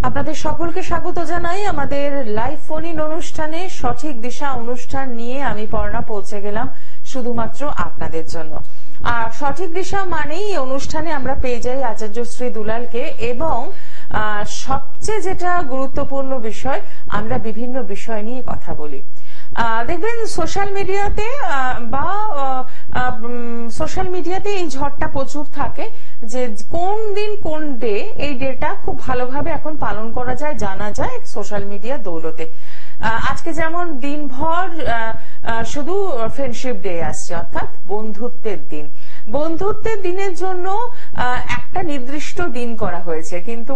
আপনাদের সকলকে স্বাগত জানাই আমাদের লাইভ ফোন ইন অনুষ্ঠানে। সঠিক দিশা অনুষ্ঠান নিয়ে আমি পর্ণা পৌঁছে গেলাম শুধুমাত্র আপনাদের জন্য। আর সঠিক দিশা মানেই অনুষ্ঠানে আমরা পেয়ে যাই আচার্য শ্রী দুলালকে, এবং সবচেয়ে যেটা গুরুত্বপূর্ণ বিষয়, আমরা বিভিন্ন বিষয় নিয়ে কথা বলি। দেখবেন সোশ্যাল মিডিয়াতে সোশ্যাল মিডিয়াতে এই ঝড়টা প্রচুর থাকে যে কোন দিন কোন ডে, এই ডেটা খুব ভালোভাবে এখন পালন করা যায়, জানা যায় সোশ্যাল মিডিয়া দৌলতে। আজকে যেমন দিনভর শুধু ফ্রেন্ডশিপ ডে আসছে, অর্থাৎ বন্ধুত্বের দিন। বন্ধুত্বের দিনের জন্য একটা নির্দিষ্ট দিন করা হয়েছে, কিন্তু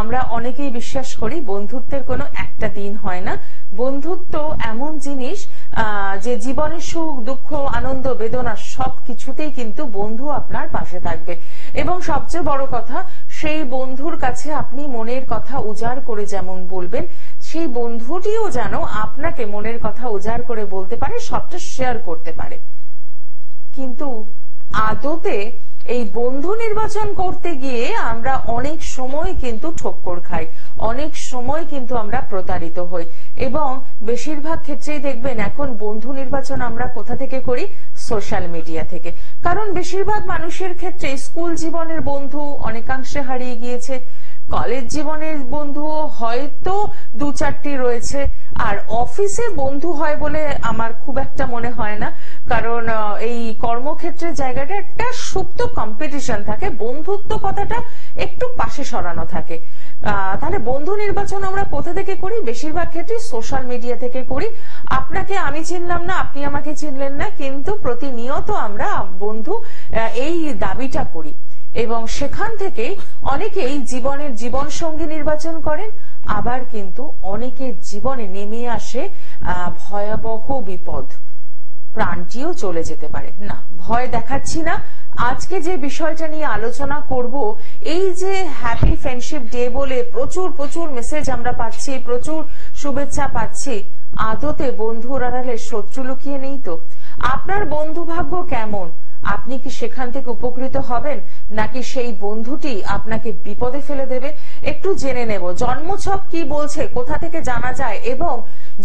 আমরা অনেকেই বিশ্বাস করি বন্ধুত্বের কোনো একটা দিন হয় না। বন্ধুত্ব এমন জিনিস যে জীবনের সুখ দুঃখ আনন্দ বেদনা সবকিছুতেই কিন্তু বন্ধু আপনার পাশে থাকবে, এবং সবচেয়ে বড় কথা, সেই বন্ধুর কাছে আপনি মনের কথা উজাড় করে যেমন বলবেন, সেই বন্ধুটিও যেন আপনাকে মনের কথা উজাড় করে বলতে পারে, সবটা শেয়ার করতে পারে। কিন্তু আদতে এই বন্ধু নির্বাচন করতে গিয়ে আমরা অনেক সময় কিন্তু ঠক্কর খাই, অনেক সময় কিন্তু আমরা প্রতারিত হই, এবং বেশিরভাগ ক্ষেত্রেই দেখবেন এখন বন্ধু নির্বাচন আমরা কোথা থেকে করি? সোশ্যাল মিডিয়া থেকে। কারণ বেশিরভাগ মানুষের ক্ষেত্রে স্কুল জীবনের বন্ধু অনেকাংশে হারিয়ে গিয়েছে, কলেজ জীবনের বন্ধুও হয়তো দু চারটি রয়েছে, আর অফিসে বন্ধু হয় বলে আমার খুব একটা মনে হয় না। কারণ এই কর্মক্ষেত্রের জায়গাটা একটা সুপ্ত কম্পিটিশন থাকে, বন্ধুত্ব কথাটা একটু পাশে সরানো থাকে। তাহলে বন্ধু নির্বাচন আমরা কোথা থেকে করি? বেশিরভাগ ক্ষেত্রে সোশ্যাল মিডিয়া থেকে করি। আপনাকে আমি চিনলাম না, আপনি আমাকে চিনলেন না, কিন্তু প্রতিনিয়ত আমরা বন্ধু এই দাবিটা করি, এবং সেখান থেকে অনেকেই জীবনের জীবন সঙ্গী নির্বাচন করেন। আবার কিন্তু অনেকের জীবনে নেমে আসে ভয়াবহ বিপদ, প্রাণটিও চলে যেতে পারে। না, ভয় দেখাচ্ছি না। আজকে যে বিষয়টা নিয়ে আলোচনা করব, এই যে হ্যাপি ফ্রেন্ডশিপ ডে বলে প্রচুর প্রচুর মেসেজ আমরা পাচ্ছি, প্রচুর শুভেচ্ছা পাচ্ছি, আদতে বন্ধুর আড়ালে শত্রু লুকিয়ে নেই তো? আপনার বন্ধু ভাগ্য কেমন? আপনি কি সেখান থেকে উপকৃত হবেন, নাকি সেই বন্ধুটি আপনাকে বিপদে ফেলে দেবে? একটু জেনে নেব জন্মছক কি বলছে, কোথা থেকে জানা যায়, এবং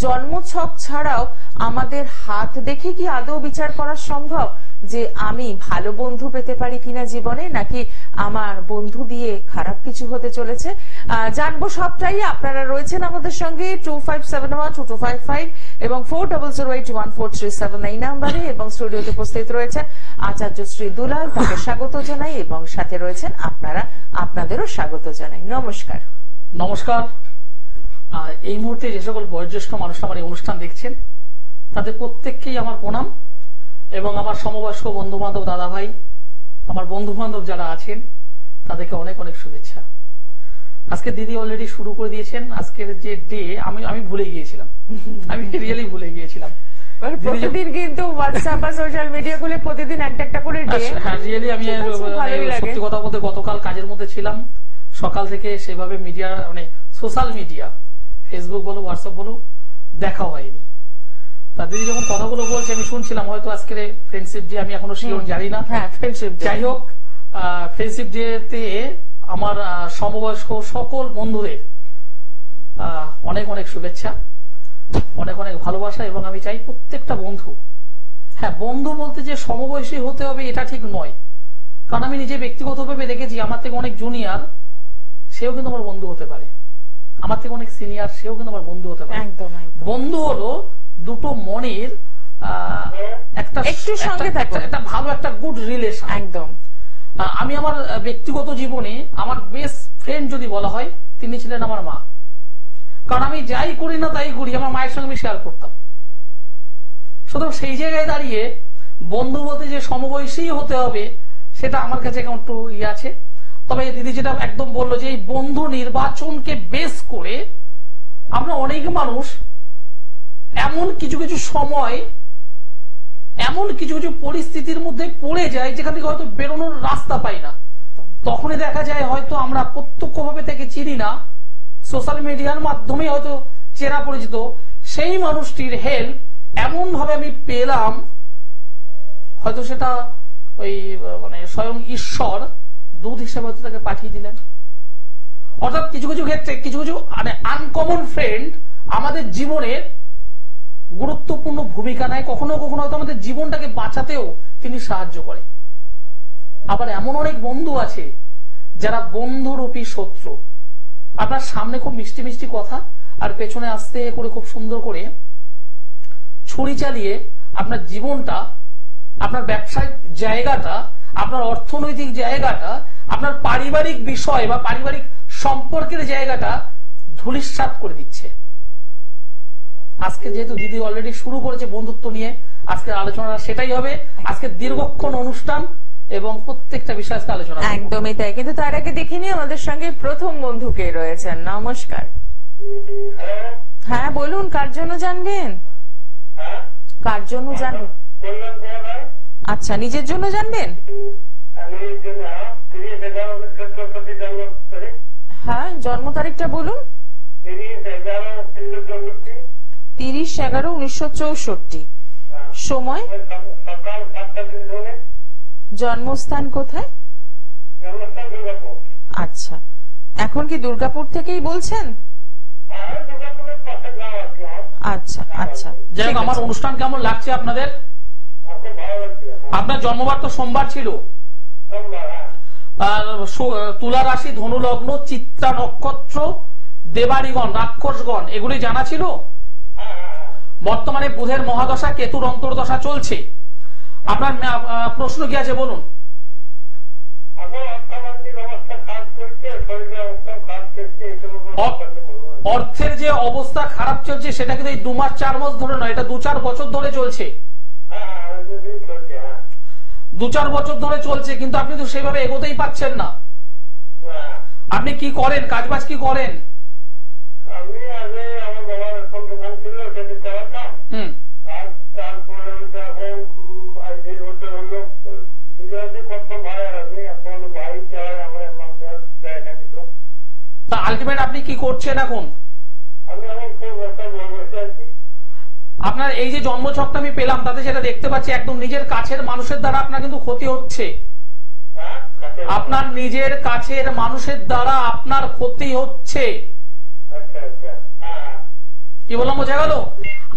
জন্মছক ছাড়াও আমাদের হাত দেখে কি আদৌ বিচার করা সম্ভব যে আমি ভালো বন্ধু পেতে পারি কিনা জীবনে, নাকি আমার বন্ধু দিয়ে খারাপ কিছু হতে চলেছে? জানবো সবটাই। আপনারা রয়েছেন আমাদের সঙ্গে 25712255 এবং 40081437 এই নাম্বারে, এবং স্টুডিওতে উপস্থিত রয়েছেন আচার্য শ্রী দুলাল, তাকে স্বাগত জানাই, এবং সাথে রয়েছেন আপনারা, আপনাদেরও স্বাগত জানাই। নমস্কার। নমস্কার। এই মুহূর্তে যে সকল বয়োজ্যেষ্ঠ মানুষ আমার এই অনুষ্ঠান দেখছেন, তাদের প্রত্যেককেই আমার প্রণাম, এবং আমার সমবয়স্ক বন্ধু বান্ধব, দাদা ভাই, আমার বন্ধু বান্ধব যারা আছেন, তাদেরকে অনেক অনেক শুভেচ্ছা। আজকে দিদি অলরেডি শুরু করে দিয়েছেন। আজকের যে ডে আমি ভুলে গিয়েছিলাম, আমি রিয়েলি ভুলে গিয়েছিলাম। প্রতিদিন কিন্তু হোয়াটসঅ্যাপ বা সোশ্যাল মিডিয়া গুলো প্রতিদিন একটা একটা করে ডে। হ্যাঁ, রিয়েলি আমি সত্যি কথা বলতে গতকাল কাজের মধ্যে ছিলাম, সকাল থেকে সেভাবে মিডিয়া মানে সোশ্যাল মিডিয়া ফেসবুক বলো হোয়াটসঅ্যাপ বলো দেখা হয়নি। তা দিদি যখন কথাগুলো বলছে আমি শুনছিলাম, হয়তো আজকের ফ্রেন্ডশিপ ডে, আমি এখনো শিওর জানি না। যাই হোক, ফ্রেন্ডশিপ ডে তে আমার সমবয়স্ক সকল বন্ধুদের অনেক অনেক শুভেচ্ছা, অনেক অনেক ভালোবাসা, এবং আমি চাই প্রত্যেকটা বন্ধু, হ্যাঁ বন্ধু বলতে যে সমবয়সী হতে হবে এটা ঠিক নয়। কারণ আমি নিজে ব্যক্তিগতভাবে দেখেছি, আমার থেকে অনেক জুনিয়র সেও কিন্তু আমার বন্ধু হতে পারে, আমার থেকে অনেক সিনিয়র সেও কিন্তু আমার বন্ধু হতে পারে। বন্ধু হলো দুটো মনের একটা ভালো একটা গুড রিলেশন। একদম। আমি আমার ব্যক্তিগত জীবনে আমার বেস্ট ফ্রেন্ড যদি বলা হয়, তিনি ছিলেন আমার মা। কারণ আমি যাই করি না তাই করি আমার মায়ের সঙ্গে আমি শেয়ার করতাম। সুতরাং সেই জায়গায় দাঁড়িয়ে বন্ধু বলতে যে সমবয়সী হতে হবে, সেটা আমার কাছে এখন একটু ইয়ে আছে। তবে দিদি যেটা একদম বললো যে এই বন্ধু নির্বাচনকে বেস করে আমরা অনেক মানুষ এমন কিছু কিছু সময়, এমন কিছু কিছু পরিস্থিতির মধ্যে পড়ে যায় যেখান থেকে হয়তো বেরোনোর রাস্তা পাই না। তখনই দেখা যায় হয়তো আমরা প্রত্যক্ষভাবে তাকে চিনি না, সোশ্যাল মিডিয়ার মাধ্যমে হয়তো চেনা পরিচিত, সেই মানুষটির হেল্প এমন ভাবে আমি পেলাম, হয়তো সেটা ওই মানে স্বয়ং ঈশ্বর দূত হিসেবে হয়তো তাকে পাঠিয়ে দিলেন। অর্থাৎ কিছু কিছু ক্ষেত্রে কিছু কিছু মানে আনকমন ফ্রেন্ড আমাদের জীবনের গুরুত্বপূর্ণ ভূমিকা নেয়, কখনো কখনো হয়তো আমাদের জীবনটাকে বাঁচাতেও তিনি সাহায্য করে। আবার এমন অনেক বন্ধু আছে যারা বন্ধুরূপী শত্রু। আপনার সামনে খুব মিষ্টি মিষ্টি কথা আর পেছনে আস্তে করে খুব সুন্দর করে ছুরি চালিয়ে আপনার জীবনটা, আপনার ব্যবসায়িক জায়গাটা, আপনার অর্থনৈতিক জায়গাটা, আপনার পারিবারিক বিষয় বা পারিবারিক সম্পর্কের জায়গাটা ধূলিসাৎ করে দিচ্ছে। আজকে যেহেতু দিদি অলরেডি শুরু করেছে বন্ধুত্ব নিয়ে, আজকের আলোচনা সেটাই হবে। আজকে দীর্ঘক্ষণ অনুষ্ঠান এবং প্রত্যেকটা বিষয় আজকে আলোচনা একদমই তাই। কিন্তু তার আগে দেখিনি আমাদের সঙ্গে প্রথম বন্ধু কে রয়েছেন। নমস্কার। হ্যাঁ বলুন, কার জন্য জানবেন? কার জন্য জানবেন? আচ্ছা, নিজের জন্য জানবেন? হ্যাঁ, জন্ম তারিখটা বলুন। 30/11/1964। সময়? জন্মস্থান কোথায়? আচ্ছা, এখন কি দুর্গাপুর থেকেই বলছেন? আচ্ছা আচ্ছা, যাই হোক, আমার অনুষ্ঠান কেমন লাগছে আপনাদের? আপনার জন্মবার তো সোমবার ছিল, আর তুলা রাশি, ধনু লগ্ন, চিত্রা নক্ষত্র, দেবাড়িগণ, রাক্ষসগণ, এগুলি জানা ছিল। বর্তমানে বুধের মহাদশা, কেতুর অন্তর্দশা চলছে। আপনার প্রশ্ন কি আছে বলুন। অর্থের যে অবস্থা খারাপ চলছে সেটা কিন্তু এই 2 মাস 4 মাস ধরে নয়, এটা 2-4 বছর ধরে চলছে। 2-4 বছর ধরে চলছে, কিন্তু আপনি তো সেইভাবে এগোতেই পাচ্ছেন না। আপনি কি করেন, কাজবাজ কি করেন? তা আলটিমেট আপনি কি করছেন এখন? আপনার এই যে জন্মছকটা আমি পেলাম, তাতে যেটা দেখতে পাচ্ছি একদম নিজের কাছের মানুষের দ্বারা আপনার কিন্তু ক্ষতি হচ্ছে। আপনার নিজের কাছের মানুষের দ্বারা আপনার ক্ষতি হচ্ছে। কি বললাম, বোঝা গেল?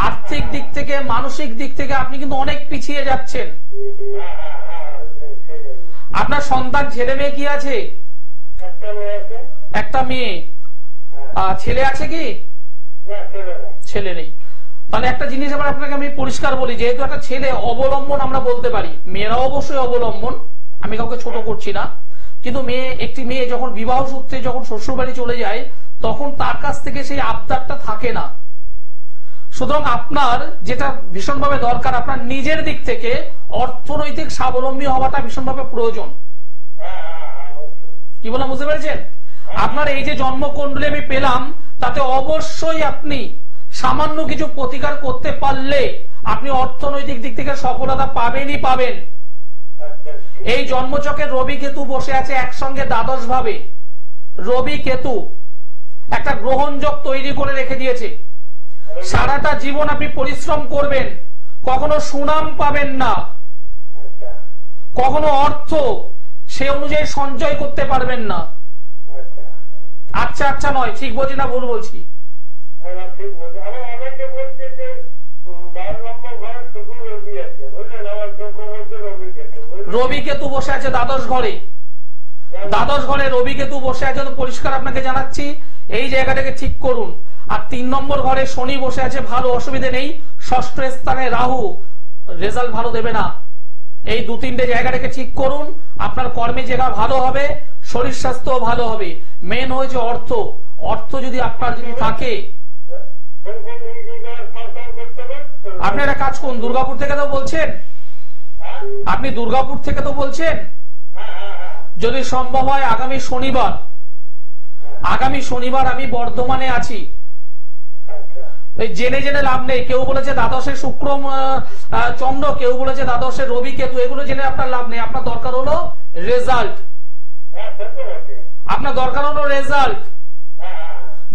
আর্থিক দিক থেকে, মানসিক দিক থেকে আপনি কিন্তু অনেক পিছিয়ে যাচ্ছেন। আপনার সন্তান, ছেলে মেয়ে কি আছে? একটা মেয়ে। ছেলে আছে কি? ছেলে নেই। তাহলে একটা জিনিস আবার আপনাকে আমি পরিষ্কার বলি, যেহেতু একটা ছেলে অবলম্বন আমরা বলতে পারি, মেয়েরা অবশ্যই অবলম্বন, আমি কাউকে ছোট করছি না, কিন্তু একটি মেয়ে যখন বিবাহ সূত্রে যখন শ্বশুর বাড়ি চলে যায়, তখন তার কাছ থেকে সেই আবদারটা থাকে না। সুতরাং আপনার যেটা ভীষণভাবে দরকার, আপনার নিজের দিক থেকে অর্থনৈতিক স্বাবলম্বী হওয়াটা ভীষণভাবে প্রয়োজন। কি বললাম, বুঝতে পেরেছেন? আপনার এই যে জন্মকুণ্ডলী আমি পেলাম, তাতে অবশ্যই আপনি সামান্য কিছু প্রতিকার করতে পারলে আপনি অর্থনৈতিক দিক থেকে সফলতা পাবেনই পাবেন। এই জন্মচকে রবি কেতু বসে আছে একসঙ্গে দ্বাদশ ভাবে। রবি কেতু একটা গ্রহণযোগ তৈরি করে রেখে দিয়েছে। সারাটা জীবন আপনি পরিশ্রম করবেন, কখনো সুনাম পাবেন না, কখনো অর্থ সে অনুযায়ী সঞ্চয় করতে পারবেন না। আচ্ছা আচ্ছা নয়, ঠিক বলছি না ভুল বলছি? রবি কেতু বসে আছে দ্বাদশ ঘরে। দ্বাদশ ঘরে রবি কেতু বসে আছে, পরিষ্কার আপনাকে জানাচ্ছি, এই জায়গাটাকে ঠিক করুন। আর 3 নম্বর ঘরে শনি বসে আছে, ভালো, অসুবিধে নেই। ষষ্ঠ স্থানে রাহু, রেজাল্ট ভালো দেবে না। এই 2-3টে জায়গাটাকে ঠিক করুন, আপনার কর্মে জায়গা ভালো হবে, শরীর স্বাস্থ্য ভালো হবে। মেন হয়েছে অর্থ। অর্থ যদি আপনার যদি থাকে, আপনি একটা কাজ করুন, দুর্গাপুর থেকে তো বলছেন, আপনি দুর্গাপুর থেকে তো বলছেন, যদি সম্ভব হয় আগামী শনিবার আমি বর্ধমানে আছি। জেনে জেনে লাভ নেই। কেউ বলেছে দ্বাদশে শুক্র চন্দ্র, কেউ বলেছে দ্বাদশে রবি কেতু, এগুলো জেনে আপনার লাভ নেই। আপনার দরকার হলো রেজাল্ট। আপনার দরকার হলো রেজাল্ট।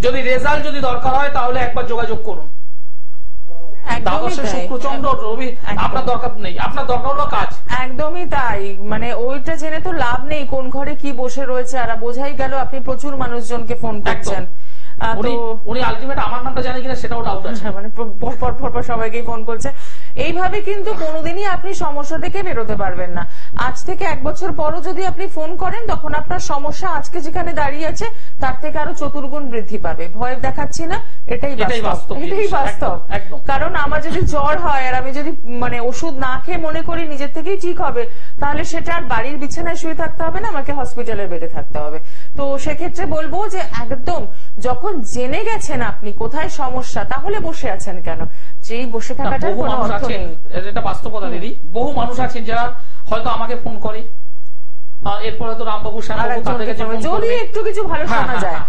যদি রেজাল্ট যদি দরকার হয় তাহলে একবার যোগাযোগ করুন। দ্বাদশে শুক্রচন্দ্র রবি, আপনার দরকার নেই, আপনার দরকার হলো কাজ। একদমই তাই, মানে ওইটা জেনে তো লাভ নেই কোন ঘরে কি বসে রয়েছে, আর বোঝাই গেল আপনি প্রচুর মানুষজনকে ফোন করছেন। উনি আলটিমেট আমার নামটা জানে কিনা সেটাও ডাউট আছে, মানে পরপর সবাইকেই ফোন করছে। এইভাবে কিন্তু কোনোদিনই আপনি সমস্যা থেকে বেরোতে পারবেন না। আজ থেকে 1 বছর পরও যদি আপনি ফোন করেন, তখন আপনার সমস্যা আজকে যেখানে দাঁড়িয়ে আছে তার থেকে আরো চতুর্গুণ বৃদ্ধি পাবে। ভয় দেখাচ্ছি না, এটাই বাস্তব। কারণ আমার যদি জ্বর হয় আর আমি যদি মানে ওষুধ না খেয়ে মনে করি নিজের থেকেই ঠিক হবে, তাহলে সেটা আর বাড়ির বিছানায় শুয়ে থাকতে হবে না, আমাকে হসপিটালের বেডে থাকতে হবে। তো সেক্ষেত্রে বলবো যে একদম যখন জেনে গেছেন আপনি কোথায় সমস্যা, তাহলে বসে আছেন কেন? যেই বসে থাকাটা কোনো অর্থ নেই। এটা বাস্তবতা দিদি, বহু মানুষ আছেন যারা হয়তো আমাকে ফোন করে, এরপর হয়তো রামবাবু যদি একটু কিছু ভালো শোনা যায়,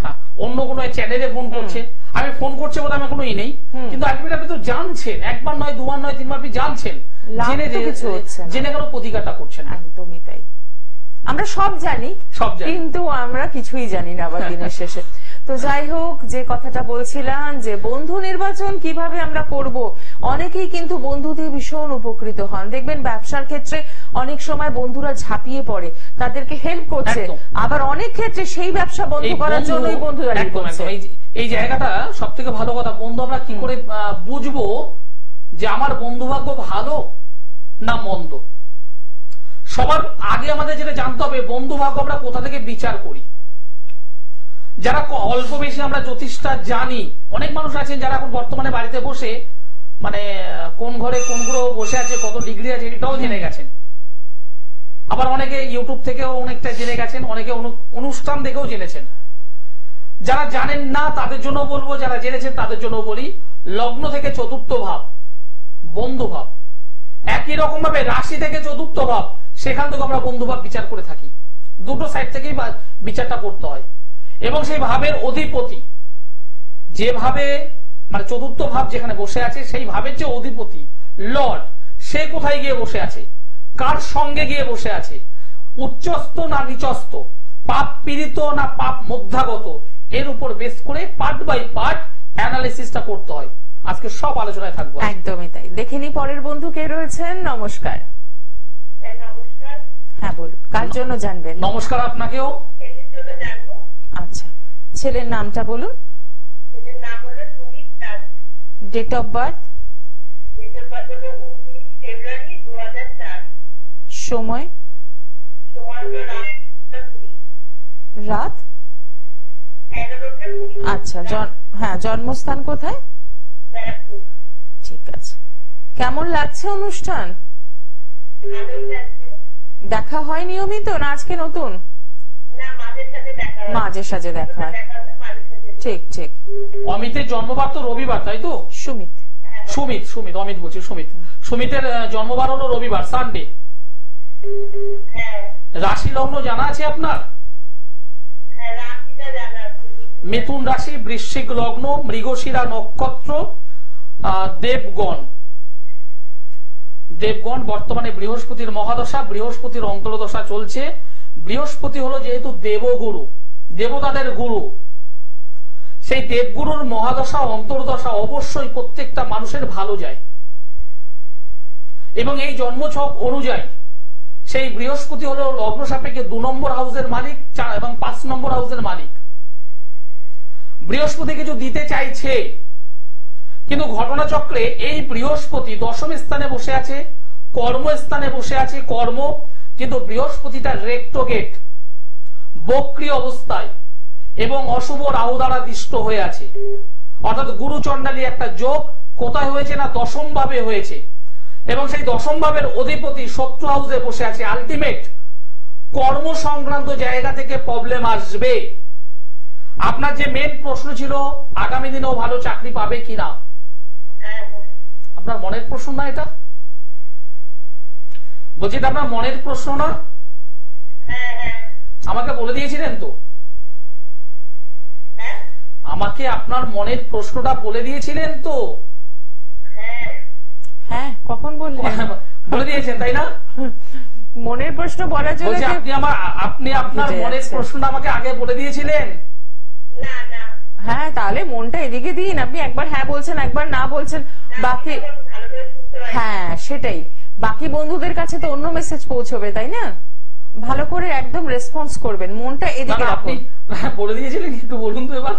অন্য কোনো চ্যানেলে ফোন করছে, আমি ফোন করছে বলে আমার কোনো ই নেই, কিন্তু আলটিমেটলি আপনি তো জানছেন, একবার নয়, দুবার নয়, তিনবার আপনি জানছেন, জেনে কেন প্রতিকারটা করছেন? একদমই তাই, আমরা সব জানি, কিন্তু আমরা কিছুই জানি না আবার দিনের শেষে। তো যাই হোক, যে কথাটা বলছিলাম যে বন্ধু নির্বাচন কিভাবে আমরা করব, অনেকেই কিন্তু বন্ধু দিয়ে ভীষণ উপকৃত হন। দেখবেন ব্যবসার ক্ষেত্রে অনেক সময় বন্ধুরা ঝাঁপিয়ে পড়ে, তাদেরকে হেল্প করছে, আবার অনেক ক্ষেত্রে সেই ব্যবসা বন্ধ করার জন্যই বন্ধু দাঁড়িয়ে পড়ছে। এই জায়গাটা সব থেকে ভালো কথা, বন্ধু আমরা কি করে বুঝবো যে আমার বন্ধু ভাগ্য ভালো না মন্দ? সবার আগে আমাদের যেটা জানতে হবে, বন্ধু ভাগ্য আমরা কোথা থেকে বিচার করি। যারা অল্প বেশি আমরা জ্যোতিষটা জানি, অনেক মানুষ আছেন যারা এখন বর্তমানে বাড়িতে বসে মানে কোন ঘরে কোন গ্রহ বসে আছে, কত ডিগ্রি আছে, এটাও জেনে গেছেন। আবার অনেকে ইউটিউব থেকেও অনেকটা জেনে গেছেন, অনেকে অনুষ্ঠান দেখেও জেনেছেন। যারা জানেন না তাদের জন্য বলবো, যারা জেনেছেন তাদের জন্য বলি, লগ্ন থেকে চতুর্থ ভাব বন্ধু ভাব, একই রকম ভাবে রাশি থেকে চতুর্থ ভাব, সেখান থেকে আমরা বন্ধু ভাব বিচার করে থাকি। দুটো সাইড থেকেই বিচারটা করতে হয়। এবং সেই ভাবের অধিপতি যেভাবে মানে চতুর্থ ভাব যেখানে বসে আছে, সেই ভাবের যে অধিপতি লর্ড, সে কোথায় গিয়ে বসে আছে, কার সঙ্গে গিয়ে বসে আছে, উচ্চস্থ না নিচস্থ, পাপ পীড়িত না পাপ মধ্যাগত, এর উপর বেস করে পার্ট বাই পার্ট অ্যানালিসিসটা করতে হয়। আজকে সব আলোচনায় থাকবো। একদমই তাই। দেখে নি পরের বন্ধু কে রয়েছেন। নমস্কার। হ্যাঁ বলুন, কার জন্য জানবেন? নমস্কার আপনাকেও। আচ্ছা, ছেলের নামটা বলুন। Date of birth? সময়? রাত? আচ্ছা, হ্যাঁ, জন্মস্থান কোথায়? ঠিক আছে। কেমন লাগছে অনুষ্ঠান? দেখা হয় নিয়মিত না আজকে নতুন? মাঝে সাঝে দেখা হয়। ঠিক ঠিক। অমিতের জন্মবার তো রবিবার, তাই তো? সুমিত। অমিত বলছি, সুমিতের জন্মবার হলো রবিবার, সানডে। রাশি লগ্ন জানা আছে আপনার? মিথুন রাশি, বৃশ্চিক লগ্ন, মৃগশিরা নক্ষত্র, দেবগণ বর্তমানে বৃহস্পতির মহাদশা, বৃহস্পতির অন্তর্দশা চলছে। বৃহস্পতি হলো যেহেতু দেবগুরু, দেবতাদের গুরু, সেই দেবগুরুর মহাদশা অন্তর্দশা অবশ্যই প্রত্যেকটা মানুষের ভালো যায়। এবং এই জন্মছক অনুযায়ী সেই বৃহস্পতি হলো লগ্ন সাপেক্ষে 2 নম্বর হাউসের মালিক এবং 5 নম্বর হাউসের মালিক। বৃহস্পতি কিছু দিতে চাইছে, কিন্তু ঘটনাচক্রে এই বৃহস্পতি দশম স্থানে বসে আছে, কর্মস্থানে বসে আছে, কর্ম, কিন্তু বৃহস্পতিটা রেক্টোগেট, বক্রী অবস্থায় এবং অশুভ রাহু দ্বারা দিষ্ট হয়ে আছে। অর্থাৎ গুরু চণ্ডালী একটা যোগ কোথায় হয়েছে না দশম ভাবে হয়েছে, এবং সেই দশম ভাবের অধিপতি শত্রু হাউসে বসে আছে। আলটিমেট কর্ম সংক্রান্ত জায়গা থেকে প্রবলেম আসবে। আপনার যে মেন প্রশ্ন ছিল আগামী দিনেও ভালো চাকরি পাবে কিনা, আপনার মনের প্রশ্ন না এটা? বলছি এটা আপনার মনের প্রশ্ন না? আমাকে বলে দিয়েছিলেন তো, আমাকে আপনার মনের প্রশ্নটা বলে দিয়েছিলেন তো? হ্যাঁ, কখন বললেন? বলে দিয়েছেন তাই না? মনের প্রশ্ন বলার জন্য আপনি আপনার মনের প্রশ্নটা আমাকে আগে বলে দিয়েছিলেন। হ্যাঁ, তাহলে মনটা এদিকে দিন। আপনি একবার হ্যাঁ বলছেন, একবার না বলছেন, বাকি হ্যাঁ সেটাই, বাকি বন্ধুদের কাছে তো অন্য মেসেজ পৌঁছবে, তাই না? ভালো করে একদম রেসপন্স করবেন, মনটা এদিকে আপনি বলে দিয়েছিলেন, একটু বলুন তো এবার।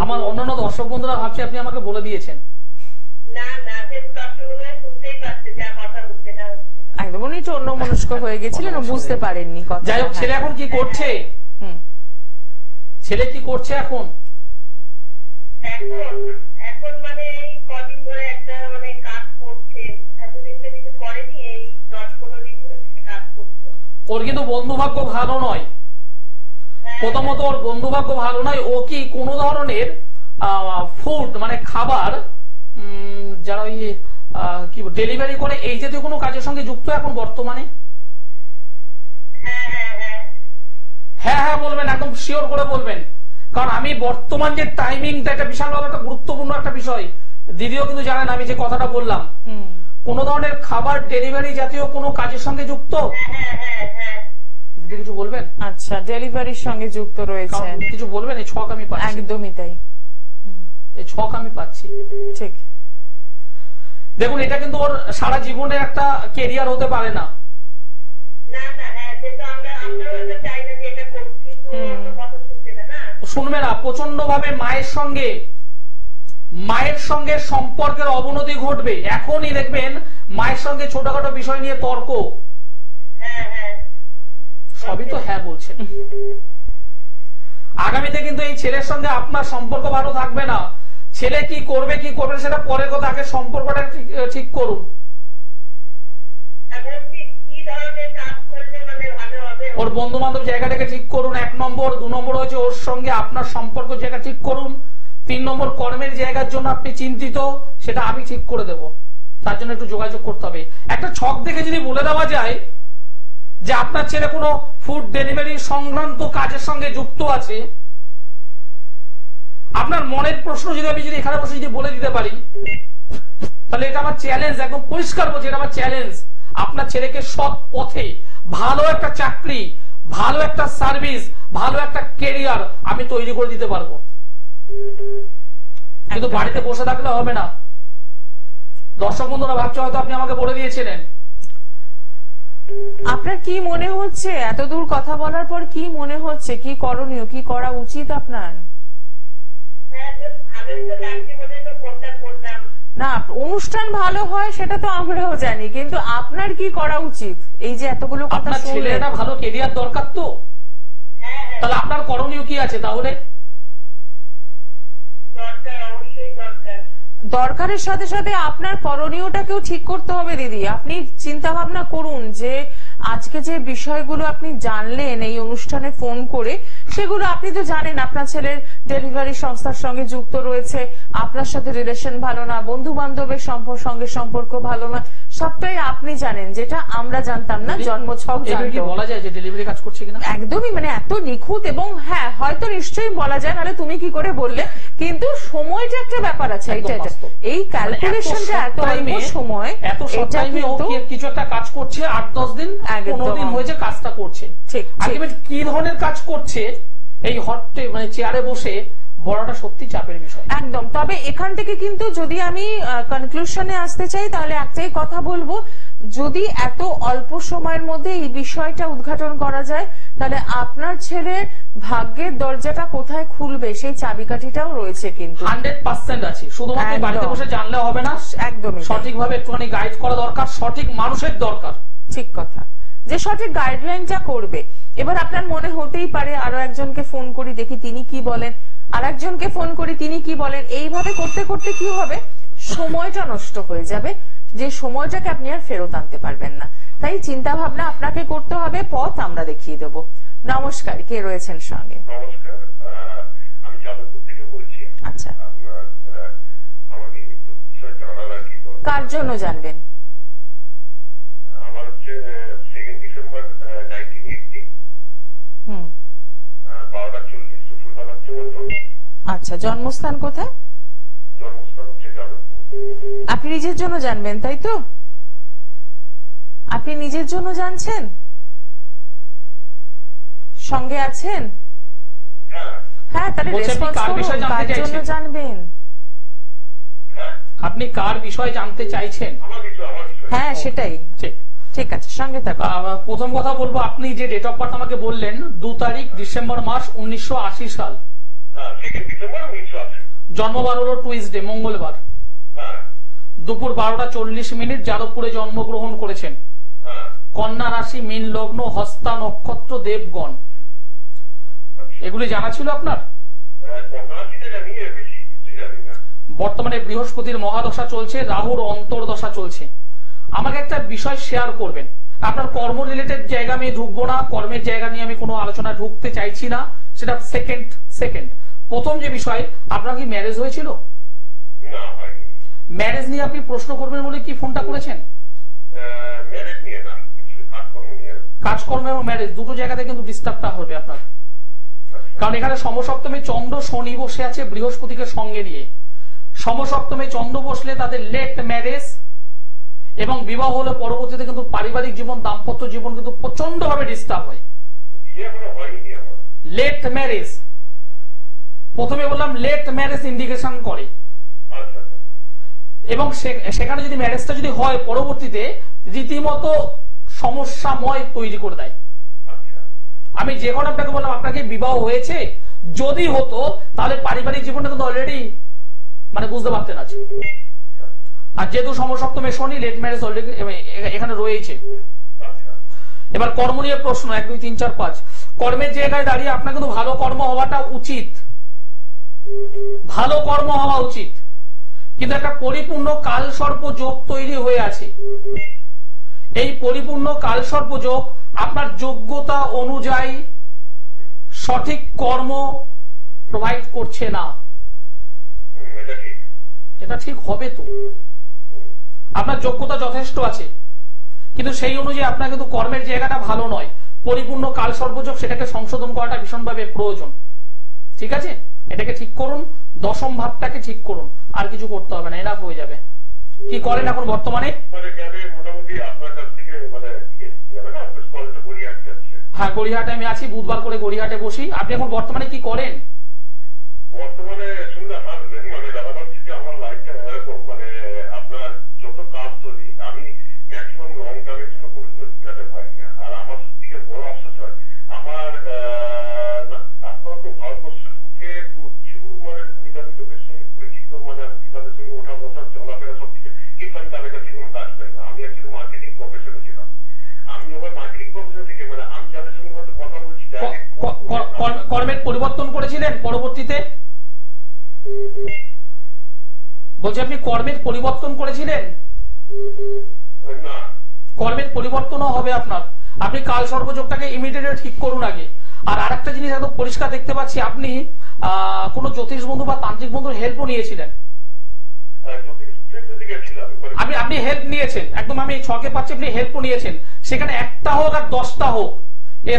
আমার অন্যান্য দর্শক বন্ধুরা ভাবছে আপনি আমাকে বলে দিয়েছেন। একদম উনি একটু অন্য মনস্ক হয়ে গেছিলেন, বুঝতে পারেননি কথা। যাই হোক, ছেলে এখন কি করছে? ছেলে কি করছে এখন? এখন মানে এই কদিন ধরে একটা মানে কাজ করছে, এতদিন তো কিছু করেনি, এই 10-15 দিন ধরে কাজ করছে। ওর কিন্তু বন্ধুভাগ্য ভালো নয়, প্রথমত ওর বন্ধুভাগ্য ভালো নয়। ও কি কোনো ধরনের ফুড মানে খাবার যারা ওই কি ডেলিভারি করে এই জাতীয় কোনো কাজের সঙ্গে যুক্ত এখন বর্তমানে? হ্যাঁ হ্যাঁ বলবেন, একদম শিওর করে বলবেন, কারণ আমি বর্তমান যে টাইমিংটা এটা বিশাল একটা গুরুত্বপূর্ণ একটা বিষয়। দিদিও কিন্তু জানেন আমি যে কথাটা বললাম, কোন ধরনের খাবার ডেলিভারি জাতীয় কোনো কাজের সঙ্গে যুক্ত? দিদি কিছু বলবেন? আচ্ছা, ডেলিভারির সঙ্গে যুক্ত রয়েছে, কিছু বলবেন? এই ছক আমি পাচ্ছি। একদমই তাই, এই ছক আমি পাচ্ছি। ঠিক। দেখুন, এটা কিন্তু ওর সারা জীবনে একটা কেরিয়ার হতে পারে না। শুনবে না, প্রচন্ড ভাবে মায়ের সঙ্গে সম্পর্কের অবনতি ঘটবে। এখনই দেখবেন মায়ের সঙ্গে ছোটখাটো বিষয় নিয়ে তর্ক। সবই তো হ্যাঁ বলছেন। আগামীতে কিন্তু এই ছেলের সঙ্গে আপনার সম্পর্ক ভালো থাকবে না। ছেলে কি করবে কি করবে সেটা পরের কথা, আগে সম্পর্কটা ঠিক করুন। ওর বন্ধু বান্ধব জায়গাটাকে ঠিক করুন 1 নম্বর। 2 নম্বর হচ্ছে ওর সঙ্গে আপনার সম্পর্ক জায়গা ঠিক করুন। 3 নম্বর কর্মের জায়গার জন্য আপনি চিন্তিত, সেটা আমি ঠিক করে দেব, তার জন্য একটু যোগাযোগ করতে হবে। একটা ছক দেখে যদি বলে দেওয়া যায় যে আপনার ছেলে কোনো ফুড ডেলিভারি সংক্রান্ত কাজের সঙ্গে যুক্ত আছে, আপনার মনের প্রশ্ন যদি আমি এখানে বসে যদি বলে দিতে পারি, তাহলে এটা আমার চ্যালেঞ্জ, একদম পরিষ্কার বলছি, এটা আমার চ্যালেঞ্জ। আপনার ছেলেকে সৎ পথে ভালো একটা চাকরি, ভালো একটা সার্ভিস, ভালো একটা কেরিয়ার আমি তৈরি করে দিতে পারবো। কিন্তু বাড়িতে বসে থাকলে হবে না। দর্শক বন্ধুরা ভাবছে হয়তো আপনি আমাকে বলে দিয়েছিলেন। আপনার কি মনে হচ্ছে এতদূর কথা বলার পর, কি মনে হচ্ছে, কি করণীয়, কি করা উচিত আপনার? না, অনুষ্ঠান ভালো হয় সেটা তো আমরাও জানি, কিন্তু আপনার কি করা উচিত? এই যে এতগুলো কথা, আপনার ছেলেটা ভালো কেরিয়ার দরকার তো, তাহলে আপনার করণীয় কি আছে? তাহলে দরকারের সাথে সাথে আপনার করণীয়টাকেও ঠিক করতে হবে দিদি। আপনি চিন্তা ভাবনা করুন যে আজকে যে বিষয়গুলো আপনি জানলেন এই অনুষ্ঠানে ফোন করে, সেগুলো আপনি তো জানেন আপনার ছেলের ডেলিভারি সংস্থার সঙ্গে যুক্ত রয়েছে, আপনার সাথে রিলেশন ভালো না, বন্ধু বান্ধবের সঙ্গে সম্পর্ক ভালো না, সবটাই আপনি জানেন, যেটা আমরা জানতাম না। জন্মছক জানতো, বলা যায় যে ডেলিভারি কাজ করছে কিনা? একদমই, মানে এত নিখুঁত, এবং হ্যাঁ হয়তো নিশ্চয়ই বলা যায়, নাহলে তুমি কি করে বললে? কিন্তু সময়টা একটা ব্যাপার আছে, এই ক্যালকুলেশনটা এত অল্প সময়, এটা কিন্তু কিছু একটা কাজ করছে 8-10 দিন 15 দিন হয়েছে কাজটা করছে, ঠিক কি ধরনের কাজ করছে এই হটে মানে চেয়ারে বসে বড়টা সত্যি চাপের বিষয় একদম। তবে এখান থেকে কিন্তু যদি আমি কনক্লুশনে আসতে চাই, তাহলে একটাই কথা বলবো, যদি এত অল্প সময়ের মধ্যে এই বিষয়টা উদ্ঘাটন করা যায়, তাহলে আপনার ছেলের ভাগ্যের দরজাটা কোথায় খুলবে সেই চাবিকাঠিটাও রয়েছে, কিন্তু 100% আছে। শুধুমাত্র বাড়িতে বসে জানলে হবে না, একদমই সঠিকভাবে একটুখানি গাইড করা দরকার, সঠিক মানুষের দরকার। ঠিক কথা, যে সঠিক গাইডলাইনটা করবে। এবার আপনার মনে হতেই পারে আরো একজনকে ফোন করি দেখি তিনি কি বলেন, আর একজনকে ফোন করি তিনি কি বলেন, এইভাবে করতে করতে কি হবে, সময়টা নষ্ট হয়ে যাবে, যে সময়টাকে আপনি আর ফেরত আনতে পারবেন না। তাই চিন্তা ভাবনা আপনাকে করতে হবে, পথ আমরা দেখিয়ে দেব। নমস্কার, কে রয়েছেন সঙ্গে? নমস্কার, আমি যাদবপুর থেকে বলছি। আচ্ছা, আমাকে একটু বিষয় জানার আর কি। কার জন্য জানবেন? আমার হচ্ছে 2 ডিসেম্বর 1980, 12:40 দুপুরবেলা চৌদ্দ। আচ্ছা, জন্মস্থান কোথায়? জন্মস্থান হচ্ছে যাদবপুর। আপনি নিজের জন্য জানবেন, তাই তো? আপনি নিজের জন্য জানছেন? সঙ্গে আছেন? হ্যাঁ, তাহলে রেসপন্স করুন, কার জন্য জানবেন? আপনি কার বিষয়ে জানতে চাইছেন? হ্যাঁ, সেটাই। ঠিক আছে, সঙ্গে থাকুন। প্রথম কথা বলবো, আপনি যে ডেট অফ বার্থ আমাকে বললেন 2 তারিখ ডিসেম্বর মাস 1980 সাল, জন্মবার হলো টুইসডে, মঙ্গলবার, দুপুর 12:40 যাদবপুরে জন্মগ্রহণ করেছেন। কন্যা রাশি, মীন লগ্ন, হস্তা নক্ষত্র, দেবগণ। এগুলি জানা ছিল আপনার? বর্তমানে বৃহস্পতির মহাদশা চলছে, রাহুর অন্তর্দশা চলছে। আমাকে একটা বিষয় শেয়ার করবেন। আপনার কর্ম রিলেটেড জায়গা আমি ঢুকবো না, কর্মের জায়গা নিয়ে আমি কোনো আলোচনা ঢুকতে চাইছি না, সেটা সেকেন্ড। প্রথম যে বিষয়, আপনার কি ম্যারেজ হয়েছিল? ম্যারেজ নিয়ে আপনি প্রশ্ন করবেন বলে কি ফোনটা করেছেন? কাজকর্ম এবং ম্যারেজ দুটো জায়গাতে কিন্তু ডিস্টার্বটা হবে আপনার, কারণ এখানে সমসপ্তমে চন্দ্র শনি বসে আছে বৃহস্পতিকে সঙ্গে নিয়ে। সমসপ্তমে চন্দ্র বসলে তাদের লেট ম্যারেজ এবং বিবাহ হলে পরবর্তীতে কিন্তু পারিবারিক জীবন, দাম্পত্য জীবন কিন্তু প্রচন্ড ভাবে ডিস্টার্ব হয়। লেট ম্যারেজ, প্রথমে বললাম লেট ম্যারেজ ইন্ডিকেশন করে, এবং সেখানে যদি ম্যারেজটা যদি হয় পরবর্তীতে রীতিমতো সমস্যাময় তৈরি করে দেয়। আমি যে কোনো আপনাকে বললাম আপনাকে বিবাহ হয়েছে, যদি হতো তাহলে পারিবারিক জীবনটা কিন্তু অলরেডি মানে বুঝতে পারতেন আছে। আর যেহেতু সমসপ্তমে শনি, লেট ম্যারেজ অলরেডি এখানে রয়েছে। এবার কর্ম নিয়ে প্রশ্ন 1 2 3 4 5। কর্মের জায়গায় দাঁড়িয়ে আপনার কিন্তু ভালো কর্ম হওয়াটা উচিত, ভালো কর্ম হওয়া উচিত, কিন্তু একটা পরিপূর্ণ কালসর্প যোগ তৈরি হয়ে আছে। এই পরিপূর্ণ কালসর্প যোগ আপনার যোগ্যতা অনুযায়ী সঠিক কর্ম প্রোভাইড করছে না। এটা ঠিক হবে তো? আপনার যোগ্যতা যথেষ্ট আছে, কিন্তু সেই অনুযায়ী আপনার কিন্তু কর্মের জায়গাটা ভালো নয়। পরিপূর্ণ কালসর্পযোগ, সেটাকে সংশোধন করাটা ভীষণভাবে প্রয়োজন। ঠিক আছে, এটাকে ঠিক করুন, দশম ভাবটাকে ঠিক করুন, আর কিছু করতে হবে না, এনাফ হয়ে যাবে। কি করেন এখন বর্তমানে? হ্যাঁ, গড়িয়াহাটে আমি আছি, বুধবার করে গড়িয়াহাটে বসি। আপনি এখন বর্তমানে কি করেন? বর্তমানে শুনলে হাসবেন, মানে জানা পাচ্ছি যে আমার লাইফটা এরকম, মানে আপনার যত কাজ চলি আমি ম্যাক্সিমাম লং টার্মের জন্য পরিণতি কাটে পাই না। আর আমার দিকে বড় আফসোস হয়, আমার আপনার তো ভারতবর্ষের মুখে প্রচুর মানে দামি লোকের সঙ্গে পরিচিত, মানে তাদের সঙ্গে ওঠা বসা চলাফেরা সব কিছু, কিন্তু আমি তাদের কাছে কোনো কাজ পাই না। আমি অ্যাকচুয়ালি মার্কেটিং প্রফেশনে ছিলাম। আমি আবার মার্কেটিং প্রফেশন থেকে মানে আমি যাদের সঙ্গে হয়তো কথা বলছি, কর্মের পরিবর্তন করেছিলেন পরবর্তীতে? বলছি আপনি কর্মের পরিবর্তন করেছিলেন? কর্মের পরিবর্তনও হবে আপনার। আপনি কাল সর্বযোগটাকে ইমিডিয়েটলি ঠিক করুন আগে। আর আরেকটা জিনিস একদম পরিষ্কার দেখতে পাচ্ছি, আপনি কোন জ্যোতিষ বন্ধু বা তান্ত্রিক বন্ধুর হেল্পও নিয়েছিলেন। আপনি হেল্প নিয়েছেন, একদম আমি ছকে পাচ্ছি আপনি হেল্পও নিয়েছেন। সেখানে একটা হোক আর 10টা হোক,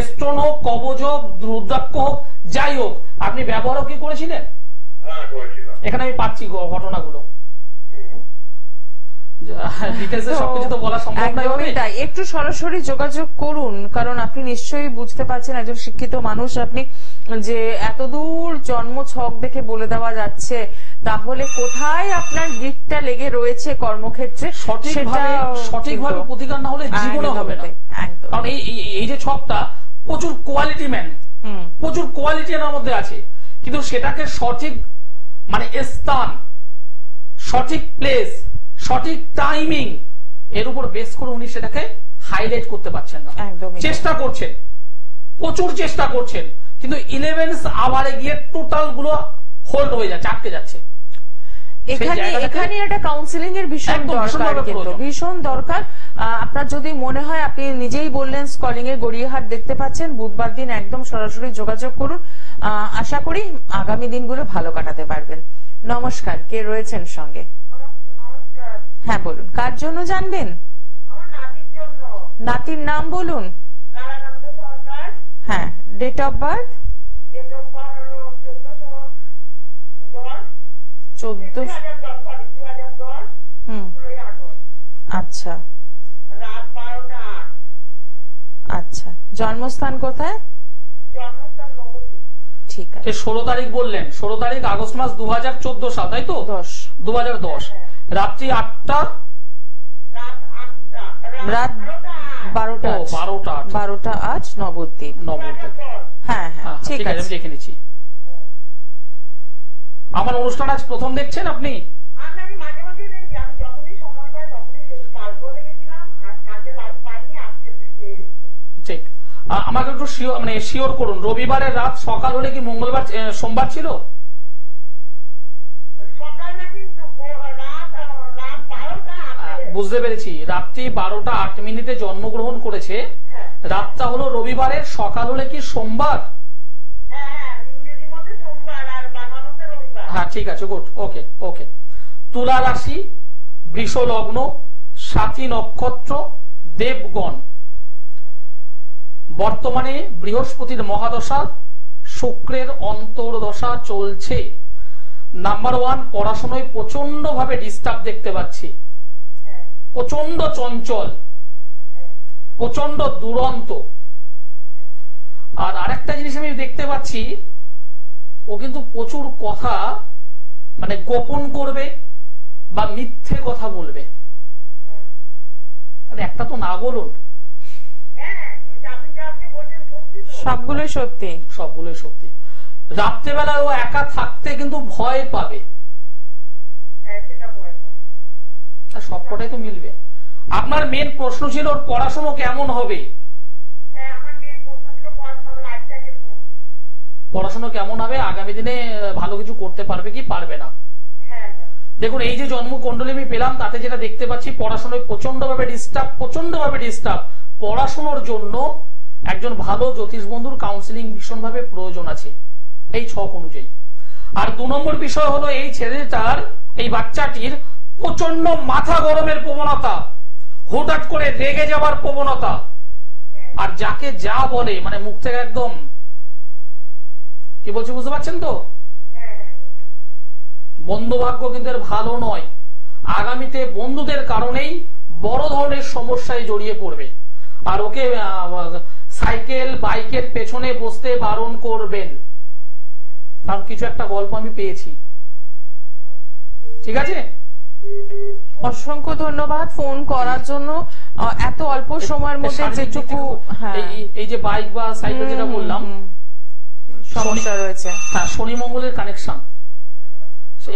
স্টোন হোক, কবজ হোক, রুদ্রাক্ষ হোক, যাই হোক, আপনি ব্যবহারও কি করেছিলেন? এখানে আমি পাচ্ছি ঘটনাগুলো। একটু সরাসরি যোগাযোগ করুন, কারণ আপনি নিশ্চয়ই বুঝতে পারছেন একজন শিক্ষিত মানুষ আপনি, যে এতদূর জন্ম ছক দেখে বলে দেওয়া যাচ্ছে, তাহলে কোথায় আপনার গিটটা লেগে রয়েছে কর্মক্ষেত্রে সঠিকভাবে প্রতিকার না হলে জীবনে হবে না। কারণ এই যে ছকটা প্রচুর কোয়ালিটি ম্যান, প্রচুর কোয়ালিটি এর মধ্যে আছে, কিন্তু সেটাকে সঠিক মানে স্থান, সঠিক প্লেস, সঠিক টাইমিং এর উপর বেস করে উনি সেটাকে হাইলাইট করতে পারছেন না। চেষ্টা করছেন, প্রচুর চেষ্টা করছেন, কিন্তু 11th আওয়ারে গিয়ে টোটাল গুলো হোল্ড হয়ে যাচ্ছে, আটকে যাচ্ছে। এখানে একটা কাউন্সিলিং এর ভীষণ দরকার, কিন্তু ভীষণ দরকার। আপনার যদি মনে হয়, আপনি নিজেই বললেন স্কলিং এ গড়িয়াহাট দেখতে পাচ্ছেন, বুধবার দিন একদম সরাসরি যোগাযোগ করুন। আশা করি আগামী দিনগুলো ভালো কাটাতে পারবেন। নমস্কার, কে রয়েছেন সঙ্গে? হ্যাঁ বলুন, কার জন্য জানবেন? নাতির নাম বলুন। হ্যাঁ, ডেট অফ বার্থ? 14। আচ্ছা আচ্ছা, জন্মস্থান কোথায়? জন্মস্থান ঠিক ঠিক আছে। 16 তারিখ বললেন, 16 তারিখ আগস্ট মাস 2014 সাল, তাই তো? 2010 রাত্রি 8টা রাত 12টা 8 নবদ্বীপ। হ্যাঁ হ্যাঁ ঠিক আছে, আমি দেখে নিচ্ছি। আমার অনুষ্ঠান আজ প্রথম দেখছেন আপনি? আমি মাঝে মাঝে দেখি, আমি যখনই সময় পাই তখনই কালকেও দেখেছিলাম, আর কালকে লাইভ পাইনি, আজকে ঠিক। আমাকে একটু শিওর করুন, রবিবারের রাত সকাল হলে কি মঙ্গলবার সোমবার ছিল? সকাল না, কিন্তু রাত 12টা। বুঝতে পেরেছি, রাত্রি 12টা 8 মিনিটে জন্মগ্রহণ করেছে, রাতটা হলো রবিবারের, সকাল হলে কি সোমবার? হ্যাঁ ঠিক আছে, গুড, ওকে ওকে। তুলা রাশি, বৃষ লগ্ন, সাথী নক্ষত্র, দেবগণ। বর্তমানে বৃহস্পতির মহাদশা, শুক্রের অন্তর্দশা চলছে। নাম্বার 1, পড়াশোনায় প্রচন্ড ভাবে ডিস্টার্ব দেখতে পাচ্ছি, প্রচন্ড চঞ্চল, প্রচন্ড দুরন্ত। আর আরেকটা জিনিস আমি দেখতে পাচ্ছি, ও কিন্তু প্রচুর কথা গোপন করবে বা মিথ্যে কথা বলবে। একটা তো না বলুন, সবগুলোই সত্যি, সবগুলোই সত্যি। রাত্রেবেলা ও একা থাকতে কিন্তু ভয় পাবে, সবকটাই তো মিলবে। আপনার মেন প্রশ্ন ছিল ওর পড়াশোনা কেমন হবে, পড়াশোনা কেমন হবে, আগামী দিনে ভালো কিছু করতে পারবে কি পারবে না। দেখুন, এই যে জন্ম কুণ্ডলী আমি পেলাম, তাতে যেটা দেখতে পাচ্ছি, পড়াশোনায় প্রচন্ড ভাবে ডিস্টার্ব। পড়াশোনার জন্য একজন ভালো জ্যোতিষ বন্ধুর কাউন্সিলিং ভীষণভাবে প্রয়োজন আছে এই ছক অনুযায়ী। আর 2 নম্বর বিষয় হলো, এই ছেলেটার, এই বাচ্চাটির প্রচন্ড মাথা গরমের প্রবণতা, হঠাৎ করে রেগে যাবার প্রবণতা, আর যাকে যা বলে মুখ থেকে একদম কি বলছি বুঝতে পারছেন তো? বন্ধুভাগ্য কিন্তু এর ভালো নয়, আগামীতে বন্ধুদের কারণেই বড় ধরনের সমস্যায় জড়িয়ে পড়বে। আর ওকে সাইকেল বাইকের পেছনে বসতে বারণ করবেন, কারণ কিছু একটা গল্প আমি পেয়েছি। ঠিক আছে, অসংখ্য ধন্যবাদ ফোন করার জন্য। এত অল্প সময়ের মধ্যে যেটুকু এই যে বাইক বা সাইকেল যেটা বললাম, সমস্যা রয়েছে, হ্যাঁ, শনি মঙ্গলের কানেকশন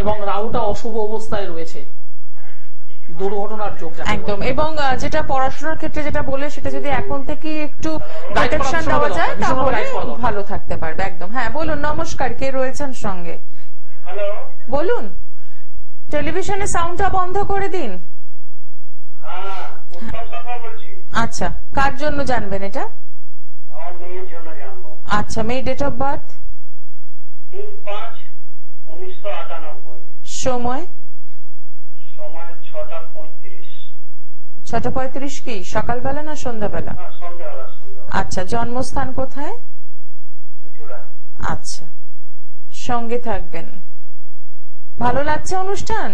এবং রাহুটা অশুভ অবস্থায় রয়েছে, দুর্ঘটনার যোগ একদম। এবং যেটা পড়াশোনার ক্ষেত্রে যেটা বলে, সেটা যদি এখন থেকে একটু প্রোটেকশন দেওয়া যায় তাহলে ভালো থাকতে পারবে। একদম, হ্যাঁ বলুন। নমস্কার, কে রয়েছেন সঙ্গে? হ্যালো, বলুন। টেলিভিশনের সাউন্ডটা বন্ধ করে দিন। আচ্ছা, কার জন্য জানবেন এটা? আচ্ছা, মেয়ে ডেট অফ বার্থ? 3/5/1998। সময়? 6:35। কি সকালবেলা না সন্ধ্যাবেলা? আচ্ছা, জন্মস্থান কোথায়? আচ্ছা, সঙ্গে থাকবেন। ভালো লাগছে অনুষ্ঠান?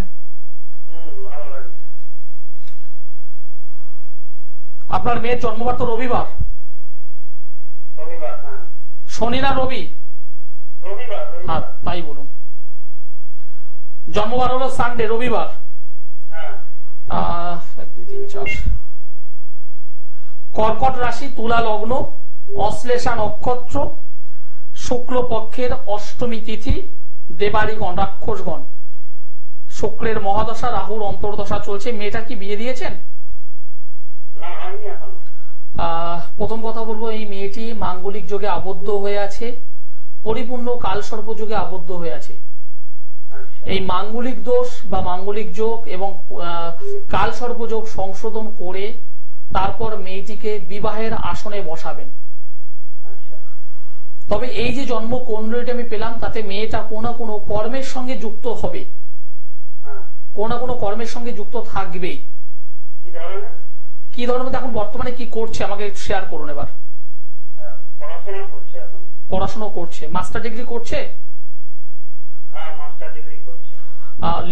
আপনার মেয়ের জন্মবার তো রবিবার, শনি না রবি? হ্যাঁ, তাই বলুন। জন্মবার হলো সানডে, রবিবার। 1 2 3 4। কর্কট রাশি, তুলা লগ্ন, অশ্লেষা নক্ষত্র, শুক্লপক্ষের অষ্টমী তিথি, দেবাড়িগণ, রাক্ষসগণ। শুক্রের মহাদশা, রাহুর অন্তর্দশা চলছে। মেয়েটার কি বিয়ে দিয়েছেন? প্রথম কথা বলবো, এই মেয়েটি মাঙ্গলিক যোগে আবদ্ধ হয়ে আছে, পরিপূর্ণ কালসর্প যোগে আবদ্ধ হয়ে আছে। এই মাঙ্গলিক দোষ বা মাঙ্গলিক যোগ এবং কালসর্প যোগ সংশোধন করে তারপর মেয়েটিকে বিবাহের আসনে বসাবেন। তবে এই যে জন্ম কুণ্ডলীটা আমি পেলাম, তাতে মেয়েটা কোনো না কোনো কর্মের সঙ্গে যুক্ত হবে, কোনো না কোনো কর্মের সঙ্গে যুক্ত থাকবেই। কি ধরনের এখন বর্তমানে কি করছে আমাকে শেয়ার করুন এবার। পড়াশোনা করছে, মাস্টার ডিগ্রি করছে।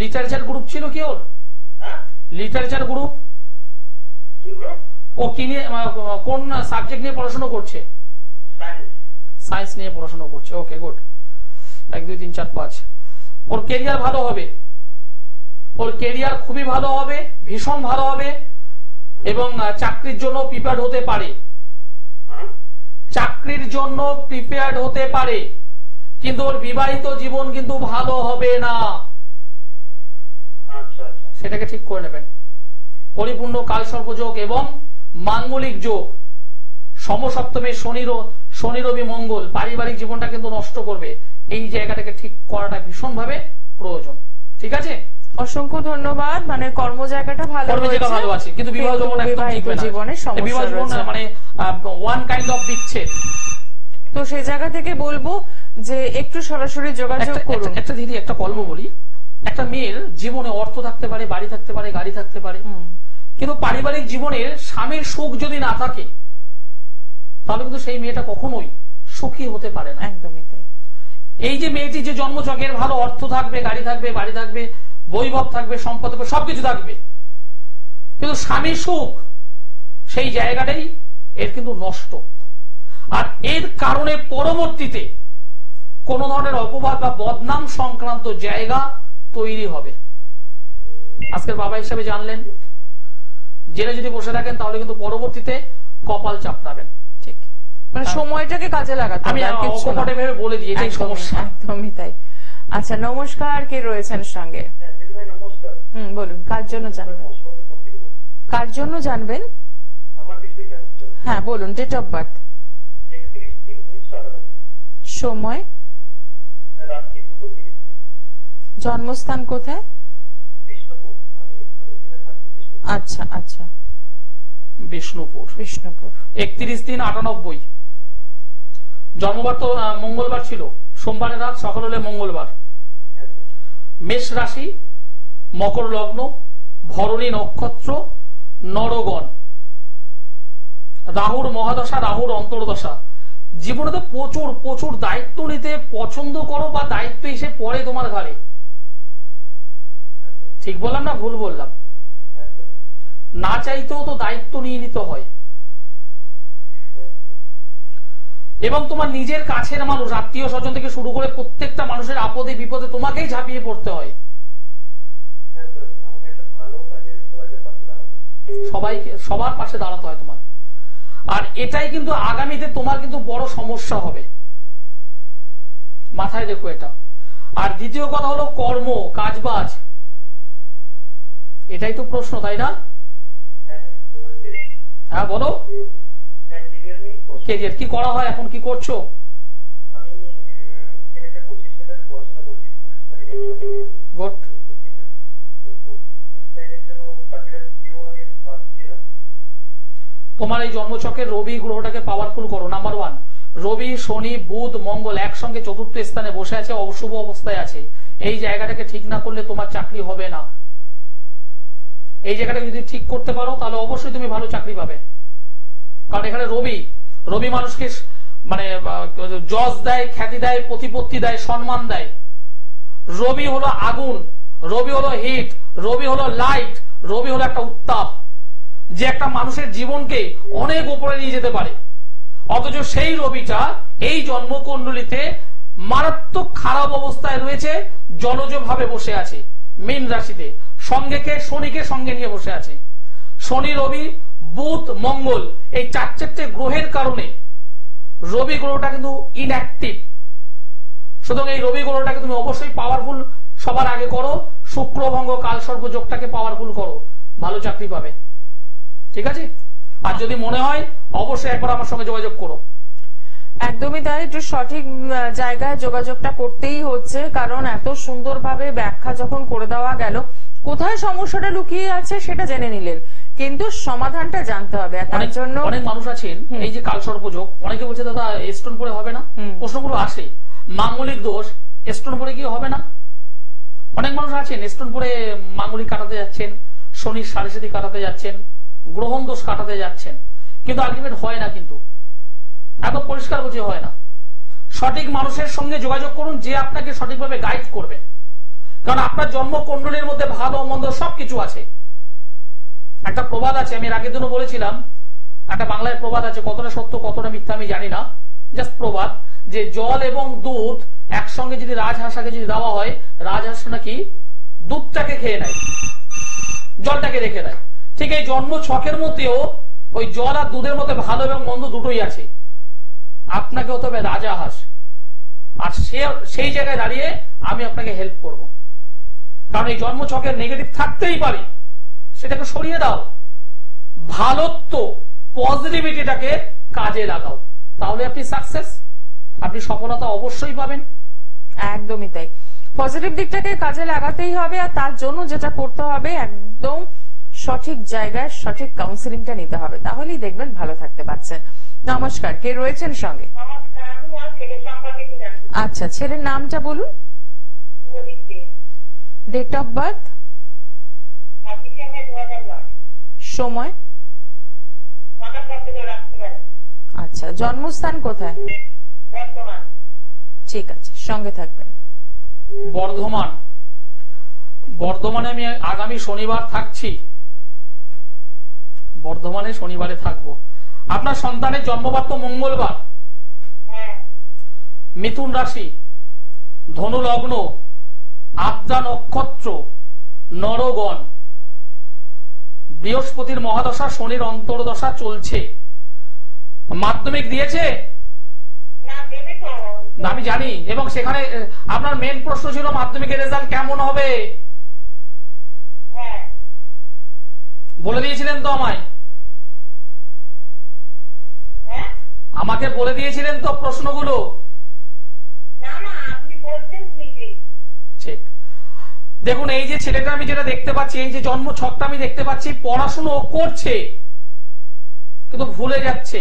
লিটারেচার গ্রুপ ছিল কি ওর? Literature group? ও কি নিয়ে, কোন সাবজেক্ট নিয়ে পড়াশোনা করছে? সায়েন্স নিয়ে পড়াশোনা করছে। ওকে, গুড। 1 2 3 4 5 ওর কেরিয়ার ভালো হবে, ওর কেরিয়ার খুবই ভালো হবে, ভীষণ ভালো হবে এবং চাকরির জন্য প্রিপেয়ার্ড হতে পারে, চাকরির জন্য প্রিপেয়ার্ড হতে পারে, কিন্তু ওর বিবাহিত জীবন কিন্তু ভালো হবে না। সেটাকে ঠিক করে নেবেন। পরিপূর্ণ কালসর্পযোগ এবং মাঙ্গলিক যোগ, সমসপ্তমে শনি রবি মঙ্গল পারিবারিক জীবনটা কিন্তু নষ্ট করবে। এই জায়গাটাকে ঠিক করাটা ভীষণ ভাবে প্রয়োজন। ঠিক আছে, অসংখ্য ধন্যবাদ। মানে কর্ম জায়গাটা ভালো আছে, কিন্তু বিবাহ জীবনে সমস্যা, মানে ওয়ান কাইন্ড অফ বিচ্ছেদ। তো সেই জায়গা থেকে বলবো যে একটু সরাসরি যোগাযোগ করুন। একটা দিদি একটা গল্প বলি। একটা মেয়ের জীবনে অর্থ থাকতে পারে, বাড়ি থাকতে পারে, গাড়ি থাকতে পারে, কিন্তু পারিবারিক জীবনের স্বামীর সুখ যদি না থাকে তাহলে কিন্তু সেই মেয়েটা কখনোই সুখী হতে পারে না। একদমই তাই। এই যে মেয়েটি যে জন্মচকের ভালো অর্থ থাকবে, গাড়ি থাকবে, বাড়ি থাকবে, বৈভব থাকবে, সম্পদ থাকবে, সবকিছু থাকবে, কিন্তু স্বামীর সুখ সেই জায়গাটাই এর কিন্তু নষ্ট। আর এর কারণে পরবর্তীতে কোন ধরনের অপবাদ বা বদনাম সংক্রান্ত জায়গা তৈরি হবে। আজকের বাবা হিসেবে জানলেন, জেনে যদি বসে থাকেন তাহলে কিন্তু পরবর্তীতে কপাল চাপড়াবেন। ঠিক, মানে সময়টাকে কাজে লাগাতে হবে। আমি অকপটে ভেবে বলে দিই, এটাই সমস্যা। একদমই তাই। আচ্ছা, নমস্কার, কে রয়েছেন সঙ্গে? বলুন, কার জন্য জানবেন? কার জন্য জানবেন? হ্যাঁ বলুন, ডেট অফ বার্থ, সময়, জন্মস্থান কোথায়? আচ্ছা আচ্ছা, বিষ্ণুপুর। 31/3/98। জন্মবার তো মঙ্গলবার ছিল, সোমবারের রাত, সকাল হলে মঙ্গলবার। মেষ রাশি, মকর লগ্ন, ভরণী নক্ষত্র, নরগণ, রাহুর মহাদশা, রাহুর অন্তর্দশা। জীবনে তো প্রচুর প্রচুর দায়িত্ব নিতে পছন্দ করো বা দায়িত্ব এসে পড়ে তোমার ঘাড়ে। ঠিক বললাম না ভুল বললাম? না চাইতেও তো দায়িত্ব নিয়ে নিতে হয়, এবং তোমার নিজের কাছের মানুষ, আত্মীয় স্বজন থেকে শুরু করে প্রত্যেকটা মানুষের আপদে বিপদে তোমাকেই ঝাঁপিয়ে পড়তে হয়। সবাইকে, সবার পাশে দাঁড়াতে হয় তোমার। আর এটাই কিন্তু আগামীতে তোমার কিন্তু বড় সমস্যা হবে, মাথায় রেখো এটা। আর দ্বিতীয় কথা হলো কর্ম, কাজবাজ, এটাই তো প্রশ্ন, তাই না? হ্যাঁ বলো, কেরিয়ার কি করা হয়, এখন কি করছো? গুড। তোমার এই জন্মচকের রবি গ্রহটাকে পাওয়ারফুল করো। নাম্বার 1, রবি, শনি, বুধ, মঙ্গল একসঙ্গে চতুর্থ স্থানে বসে আছে, অশুভ অবস্থায় আছে। এই জায়গাটাকে ঠিক না করলে তোমার চাকরি হবে না। এই জায়গাটা যদি ঠিক করতে পারো তাহলে অবশ্যই তুমি ভালো চাকরি পাবে। কারণ এখানে রবি মানুষকে মানে যশ দেয়, খ্যাতি দেয়, প্রতিপত্তি দেয়, সম্মান দেয়। রবি হলো আগুন, রবি হলো হিট, রবি হলো লাইট, রবি হলো একটা উত্তাপ, যে একটা মানুষের জীবনকে অনেক উপরে নিয়ে যেতে পারে। অথচ সেই রবিটা এই জন্মকুণ্ডলিতে মারাত্মক খারাপ অবস্থায় রয়েছে, জলজ ভাবে বসে আছে মীন রাশিতে, সঙ্গে শনিকে সঙ্গে নিয়ে বসে আছে। শনি, রবি, বুধ, মঙ্গল, এই চারটে গ্রহের কারণে রবি গ্রহটা কিন্তু ইনঅ্যাক্টিভ। সুতরাং এই রবি গ্রহটাকে তুমি অবশ্যই পাওয়ারফুল সবার আগে করো। শুক্রভঙ্গ কালসর্প যোগটাকে পাওয়ারফুল করো, ভালো চাকরি পাবে। ঠিক আছে? আর যদি মনে হয় অবশ্যই একবার আমার সঙ্গে যোগাযোগ করো। একদমই তাই, একটু সঠিক জায়গায় যোগাযোগটা করতেই হচ্ছে, কারণ এত সুন্দরভাবে ব্যাখ্যা যখন করে দেওয়া গেল, কোথায় সমস্যাটা লুকিয়ে আছে সেটা জেনে নিলেন, কিন্তু সমাধানটা জানতে হবে। তার জন্য অনেক মানুষ আছেন, এই যে কালসর্প যোগ, অনেকে বলছে দাদা স্টোন পরে হবে না, প্রশ্নগুলো আসে। মাঙ্গলিক দোষ, স্টোন পরে কি হবে না? অনেক মানুষ আছেন স্টোন পরে মাঙ্গলিক কাটাতে যাচ্ছেন, শনির সাড়ে কাটাতে যাচ্ছেন, গ্রহণ দোষ কাটাতে যাচ্ছেন, কিন্তু আলটিমেট হয় না। কিন্তু একদম পরিষ্কার বলছে হয় না। সঠিক মানুষের সঙ্গে যোগাযোগ করুন, যে আপনাকে সঠিকভাবে গাইড করবে। কারণ আপনার জন্মকুণ্ডলীর মধ্যে ভালো মন্দ সবকিছু আছে। একটা প্রবাদ আছে, আমি এর আগের দিনও বলেছিলাম, একটা বাংলায় প্রবাদ আছে, কতটা সত্য কতটা মিথ্যা আমি জানি না, জাস্ট প্রবাদ, যে জল এবং দুধ একসঙ্গে যদি রাজহাঁসকে যদি দেওয়া হয়, রাজহাঁস নাকি দুধটাকে খেয়ে নেয়, জলটাকে রেখে দেয়। ঠিক এই জন্ম ছকের মধ্যেও ওই জল আর দুধের মধ্যে ভালো এবং মন্দ দুটোই আছে। আপনাকে হতে হবে রাজহাঁস, আর সেই জায়গায় দাঁড়িয়ে আমি আপনাকে হেল্প করব। কারণ এই জন্ম ছকের নেগেটিভ থাকতেই পারে, সেটাকে সরিয়ে দাও, ভালোত্ব পজিটিভিটিটাকে কাজে লাগাও, তাহলে আপনি সাকসেস, আপনি সফলতা অবশ্যই পাবেন। একদমই তাই, পজিটিভ দিকটাকে কাজে লাগাতেই হবে, আর তার জন্য যেটা করতে হবে একদম সঠিক জায়গায় সঠিক কাউন্সিলিংটা নিতে হবে, তাহলেই দেখবেন ভালো থাকতে পারছেন। নমস্কার, কে রয়েছেন সঙ্গে? নমস্কার, আমি আমার ছেলের সম্পর্কে কি জানতে চাই? আচ্ছা, ছেলের নামটা বলুন। ডেট অফ বার্থ, সময়, আচ্ছা, জন্মস্থান কোথায়? বর্তমান। ঠিক আছে, সঙ্গে থাকবেন। বর্ধমান। বর্ধমানে আমি আগামী শনিবার থাকছি, বর্ধমানে শনিবারে থাকবো। আপনার সন্তানের জন্মবার তো মঙ্গলবার, মিথুন রাশি, ধনু লগ্ন, আদ্রা নক্ষত্র, নরগণ, বৃহস্পতির মহাদশা, শনির অন্তর্দশা চলছে। মাধ্যমিক দিয়েছে? আমি জানি, এবং সেখানে আপনার মেন প্রশ্ন ছিল মাধ্যমিকের রেজাল্ট কেমন হবে, বলে দিয়েছিলেন তো আমায়, আমাকে বলে দিয়েছিলেন তো প্রশ্নগুলো। ঠিক, দেখুন এই যে ছেলেটা আমি যেটা দেখতে পাচ্ছি, এই যে জন্ম ছকটা আমি দেখতে পাচ্ছি, পড়াশুনো করছে কিন্তু ভুলে যাচ্ছে,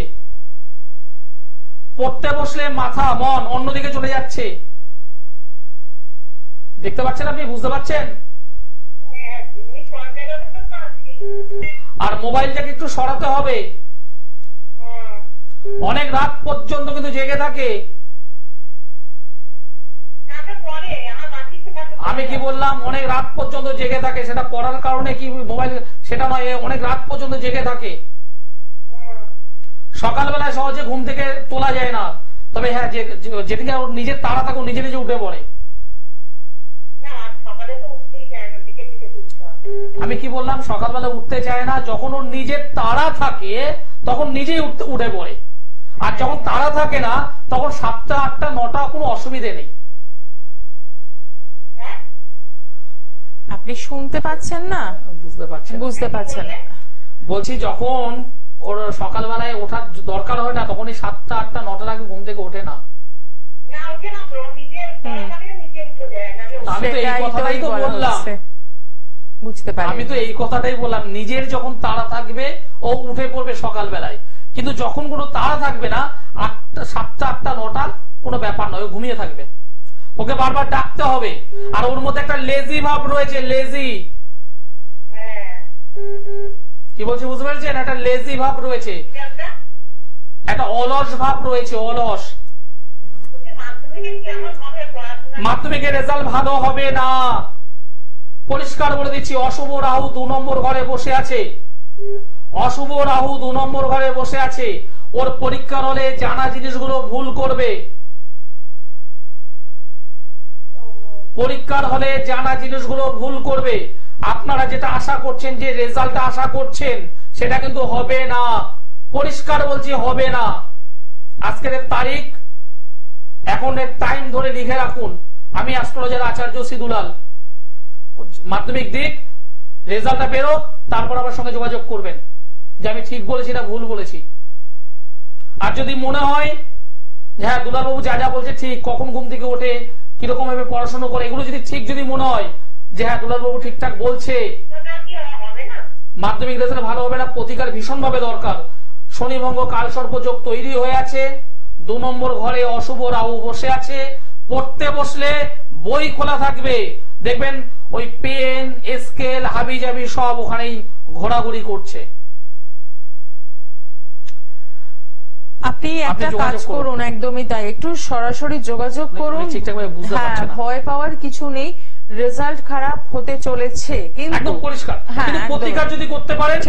পড়তে বসলে মাথা মন অন্যদিকে চলে যাচ্ছে, দেখতে পাচ্ছেন আপনি, বুঝতে পারছেন? আর মোবাইলটাকে একটু সরাতে হবে, অনেক রাত পর্যন্ত কিন্তু জেগে থাকে। আমি কি বললাম? অনেক রাত পর্যন্ত জেগে থাকে, সেটা পড়ার কারণে কি মোবাইল, সেটা নয়, অনেক রাত পর্যন্ত জেগে থাকে। সকালবেলায় সহজে ঘুম থেকে তোলা যায় না, তবে হ্যাঁ যেদিকে নিজের তাড়া থাকুন নিজে নিজে উঠে পড়ে। আমি কি বললাম? সকালবেলা উঠতে চায় না, যখন ওর নিজের তাড়া থাকে তখন নিজেই উঠে পড়ে, আর যখন তাড়া থাকে না তখন 7টা 8টা 9টা কোনো অসুবিধে নেই। আপনি শুনতে পাচ্ছেন না? বুঝতে পারছেন? বুঝতে পারছেন? বলছি যখন ওর সকালবেলায় ওঠার দরকার হয় না, তখনই 7টা 8টা 9টার আগে ঘুম থেকে ওঠে না। আমি তো এই কথাটাই তো বললাম, বুঝতে পারি, আমি তো এই কথাটাই বললাম, নিজের যখন তাড়া থাকবে ও উঠে পড়বে সকালবেলায়, কিন্তু যখন কোনো তাড়া থাকবে না, 7টা 8টা 9টা কোনো ব্যাপার নয়, ও ঘুমিয়ে থাকবে, ওকে বারবার ডাকতে হবে। আর ওর মধ্যে একটা লেজি ভাব রয়েছে, লেজি, কি বলছি বুঝতে পেরেছেন? একটা লেজি ভাব রয়েছে, একটা অলস ভাব রয়েছে, অলস। মাধ্যমিকের রেজাল্ট ভালো হবে না, পরিষ্কার বলে দিচ্ছি। অশুভ রাহু 2 নম্বর ঘরে বসে আছে, অশুভ রাহু 2 নম্বর ঘরে বসে আছে, ওর পরীক্ষার হলে জানা জিনিসগুলো ভুল করবে, পরীক্ষার হলে জানা জিনিসগুলো ভুল করবে। আপনারা যেটা আশা করছেন, যে রেজাল্টটা আশা করছেন, সেটা কিন্তু হবে না, পরিষ্কার বলছি হবে না। আজকের তারিখ, এখন টাইম ধরে লিখে রাখুন। আমি অ্যাস্ট্রোলজার আচার্য সিদুলাল। মাধ্যমিক দিক, রেজাল্টটা বেরো, তারপর আমার সঙ্গে যোগাযোগ করবেন যে আমি ঠিক বলেছি না ভুল বলেছি। আর যদি মনে হয় যে হ্যাঁ দুলালবাবু যা যা বলছে ঠিক, কখন ঘুম থেকে ওঠে, কিরকম ভাবে পড়াশোনা করে, এগুলো যদি ঠিক যদি মনে হয় যে হ্যাঁ দুলালবাবু ঠিকঠাক বলছে, মাধ্যমিক রেজাল্ট ভালো হবে না, প্রতিকার ভীষণ ভাবে দরকার। শনিভঙ্গ কালসর্প যোগ তৈরি হয়ে আছে, 2 নম্বর ঘরে অশুভ রাহু বসে আছে, পড়তে বসলে বই খোলা থাকবে, দেখবেন ওই পেন স্কেল হাবিজাবি সব ওখানেই ঘোরাঘুরি করছে। আপনি একটা কাজ করুন, একদমই তাই, একটু সরাসরি যোগাযোগ করুন। হ্যাঁ, ভয় পাওয়ার কিছু নেই, রেজাল্ট খারাপ হতে চলেছে কিন্তু পরিষ্কার, কিন্তু প্রতিকার যদি করতে পারেন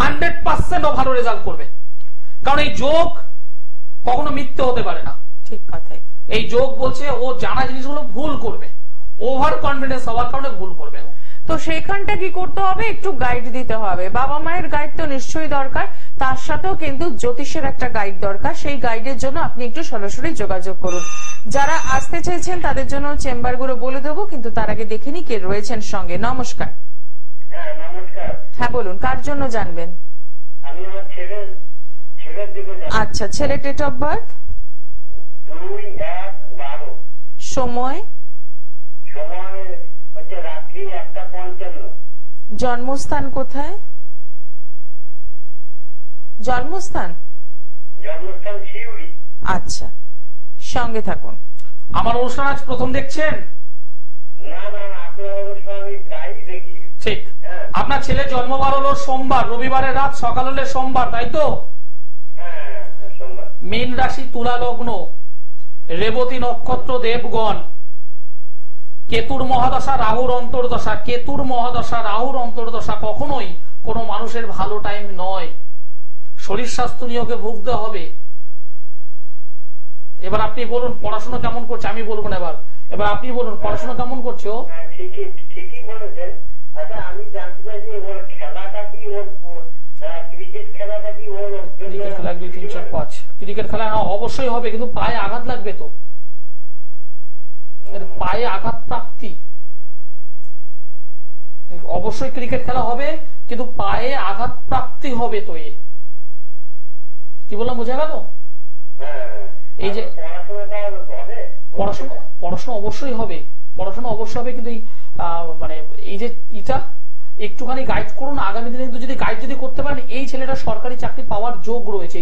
100% ভালো রেজাল্ট করবে, কারণ এই যোগ কখনো মিথ্যে হতে পারে না। ঠিক কথাই। এই যোগ বলছে ও জানা জিনিসগুলো ভুল করবে, ওভার কনফিডেন্স হওয়ার কারণে ভুল করবে। তো সেইখানটা কি করতে হবে, একটু গাইড দিতে হবে। বাবা মায়ের গাইড তো নিশ্চয়ই দরকার, তার সাথেও কিন্তু জ্যোতিষের একটা গাইড দরকার। সেই গাইডের জন্য আপনি একটু সরাসরি যোগাযোগ করুন। যারা আসতে চাইছেন তাদের জন্য চেম্বার গুলো বলে দেবো, কিন্তু তার আগে দেখে নি কে রয়েছেন সঙ্গে। নমস্কার। হ্যাঁ নমস্কার। হ্যাঁ বলুন, কার জন্য জানবেন? আমি আমার ছেলের দিকে জানবো। আচ্ছা, ছেলে ডেট অফ বার্থ? 2/1/12। সময়? সময় হচ্ছে রাত্রি 1:55। জন্মস্থান কোথায়? জন্মস্থান শিউরি। আচ্ছা, সঙ্গে থাকুন। আমার অনুষ্ঠান আজ প্রথম দেখছেন? না না, আপনার অনুষ্ঠান আমি প্রায় দেখি। ঠিক। আপনার ছেলে জন্মবার হলো সোমবার, রবিবারের রাত সকাল হলে সোমবার, তাই তো? হ্যাঁ সোমবার। মীন রাশি, তুলা লগ্ন, রেবতী নক্ষত্র, দেবগণ, কেতুর মহাদশা, রাহুর অন্তর্দশা। কেতুর মহাদশা, রাহুর অন্তর্দশা কখনোই কোনো মানুষের ভালো টাইম নয়। শরীর স্বাস্থ্য নিয়োগে ভুগতে হবে। এবার আপনি বলুন পড়াশোনা কেমন করছে, আমি বলবো না। এবার আপনি বলুন পড়াশোনা কেমন করছে ও? ঠিকই বলেছেন। আচ্ছা আমি জানতে চাইছি ওর খেলাটা কি, ওর ক্রিকেট খেলাটা কি ওর? ক্রিকেট খেলা 1 2 3 4 5 ক্রিকেট খেলা অবশ্যই হবে, কিন্তু পায়ে আঘাত লাগবে তো। পায়ে আঘাত প্রাপ্তি, অবশ্যই ক্রিকেট খেলা হবে, কিন্তু পায়ে আঘাত প্রাপ্তি হবে তো। এ কি বললাম, বোঝা গেল? এই যে পড়াশোনা অবশ্যই হবে, পড়াশোনা অবশ্যই হবে, কিন্তু মানে এই যে এটা একটুখানি গাইড করুন আগামী দিনে। কিন্তু যদি গাইড যদি করতে পারেন, এই ছেলেটা সরকারি চাকরি পাওয়ার যোগ রয়েছে।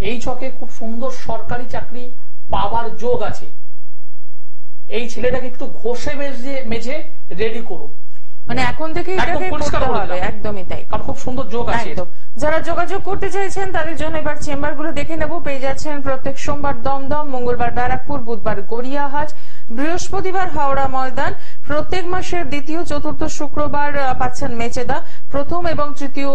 এই ছকে খুব সুন্দর সরকারি চাকরি পাওয়ার যোগ আছে। এই ছেলেটাকে একটু ঘষে মেঝে রেডি করুন, মানে এখন থেকে এটাকে করতে হবে। একদমই তাই, কারণ খুব সুন্দর যোগ আছে। যারা যোগাযোগ করতে চাইছেন তাদের জন্য এবার চেম্বার গুলো দেখে নেব। পেয়ে যাচ্ছেন প্রত্যেক সোমবার দমদম, মঙ্গলবার ব্যারাকপুর, বুধবার গড়িয়াহাট, বৃহস্পতিবার হাওড়া ময়দান, প্রত্যেক মাসের দ্বিতীয় চতুর্থ শুক্রবার পাচ্ছেন মেচেদা, প্রথম এবং তৃতীয়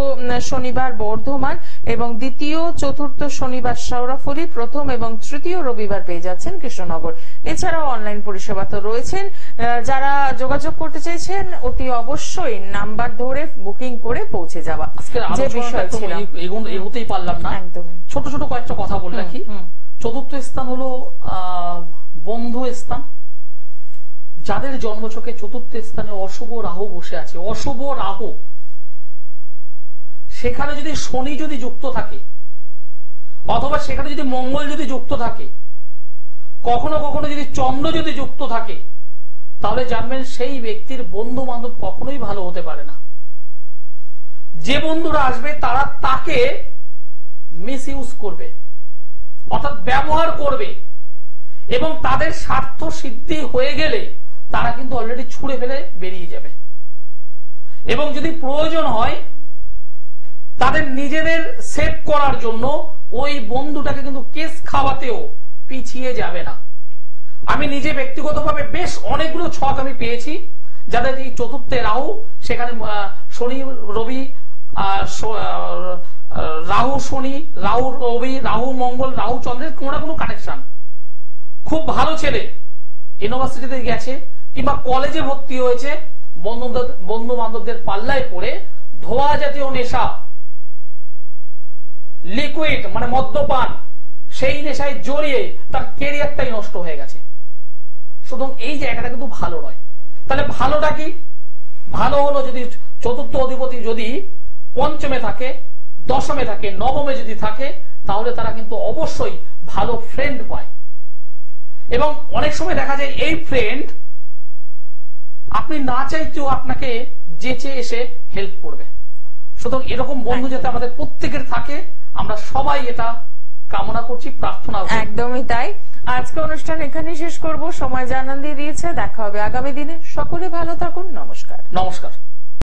শনিবার বর্ধমান এবং দ্বিতীয় চতুর্থ শনিবার শেওড়াফুলি, প্রথম এবং তৃতীয় রবিবার পেয়ে যাচ্ছেন কৃষ্ণনগর। এছাড়াও অনলাইন পরিষেবা তো রয়েছেন। যারা যোগাযোগ করতে চাইছেন অতি অবশ্যই নাম্বার ধরে বুকিং করে পৌঁছে যাওয়া। যে বিষয় ছিল এগোতেই পারলাম না, ছোট ছোট কয়েকটা কথা বলে রাখি। চতুর্থ স্থান হলো বন্ধু স্থান। যাদের জন্মছকে চতুর্থ স্থানে অশুভ রাহু বসে আছে, অশুভ রাহু, সেখানে যদি শনি যদি যুক্ত থাকে অথবা সেখানে যদি মঙ্গল যদি যুক্ত থাকে, কখনো কখনো যদি চন্দ্র যদি যুক্ত থাকে, তাহলে জানবেন সেই ব্যক্তির বন্ধু বান্ধব কখনোই ভালো হতে পারে না। যে বন্ধুরা আসবে তারা তাকে মিস ইউজ করবে, অর্থাৎ ব্যবহার করবে, এবং তাদের স্বার্থ সিদ্ধি হয়ে গেলে তারা কিন্তু অলরেডি ছুঁড়ে ফেলে বেরিয়ে যাবে। এবং যদি প্রয়োজন হয় তাদের নিজেদের সেভ করার জন্য ওই বন্ধুটাকে কিন্তু কেস খাওয়াতেও পিছিয়ে যাবে না। আমি নিজে ব্যক্তিগতভাবে বেশ অনেকগুলো ছক আমি পেয়েছি যাদের এই চতুর্থে রাহু, সেখানে শনি রবি, রাহু শনি, রাহু রবি, রাহু মঙ্গল, রাহু চন্দ্রের কোনো না কোনো কানেকশন। খুব ভালো ছেলে, ইউনিভার্সিটিতে গেছে কিংবা কলেজে ভর্তি হয়েছে, বন্ধু বান্ধবদের পাল্লায় পড়ে ধোয়া জাতীয় নেশা, লিকুইড মানে মদ্যপান, সেই নেশায় জড়িয়ে তার ক্যারিয়ারটাই নষ্ট হয়ে গেছে। সুতরাং এই জায়গাটা কিন্তু ভালো নয়। তাহলে ভালোটা কি? ভালো হলো যদি চতুর্থ অধিপতি যদি পঞ্চমে থাকে, দশমে থাকে, নবমে যদি থাকে, তাহলে তারা কিন্তু অবশ্যই ভালো ফ্রেন্ড পায়। এবং অনেক সময় দেখা যায় এই ফ্রেন্ড আপনি না চাইতেও আপনাকে যেচে এসে হেল্প করবে। সুতরাং এরকম বন্ধু যাতে আমাদের প্রত্যেকের থাকে, আমরা সবাই এটা কামনা করছি, প্রার্থনা করছি। একদমই তাই। আজকে অনুষ্ঠান এখানেই শেষ করব। সময় জানান দিয়ে দিয়েছে। দেখা হবে আগামী দিনে। সকলে ভালো থাকুন। নমস্কার। নমস্কার।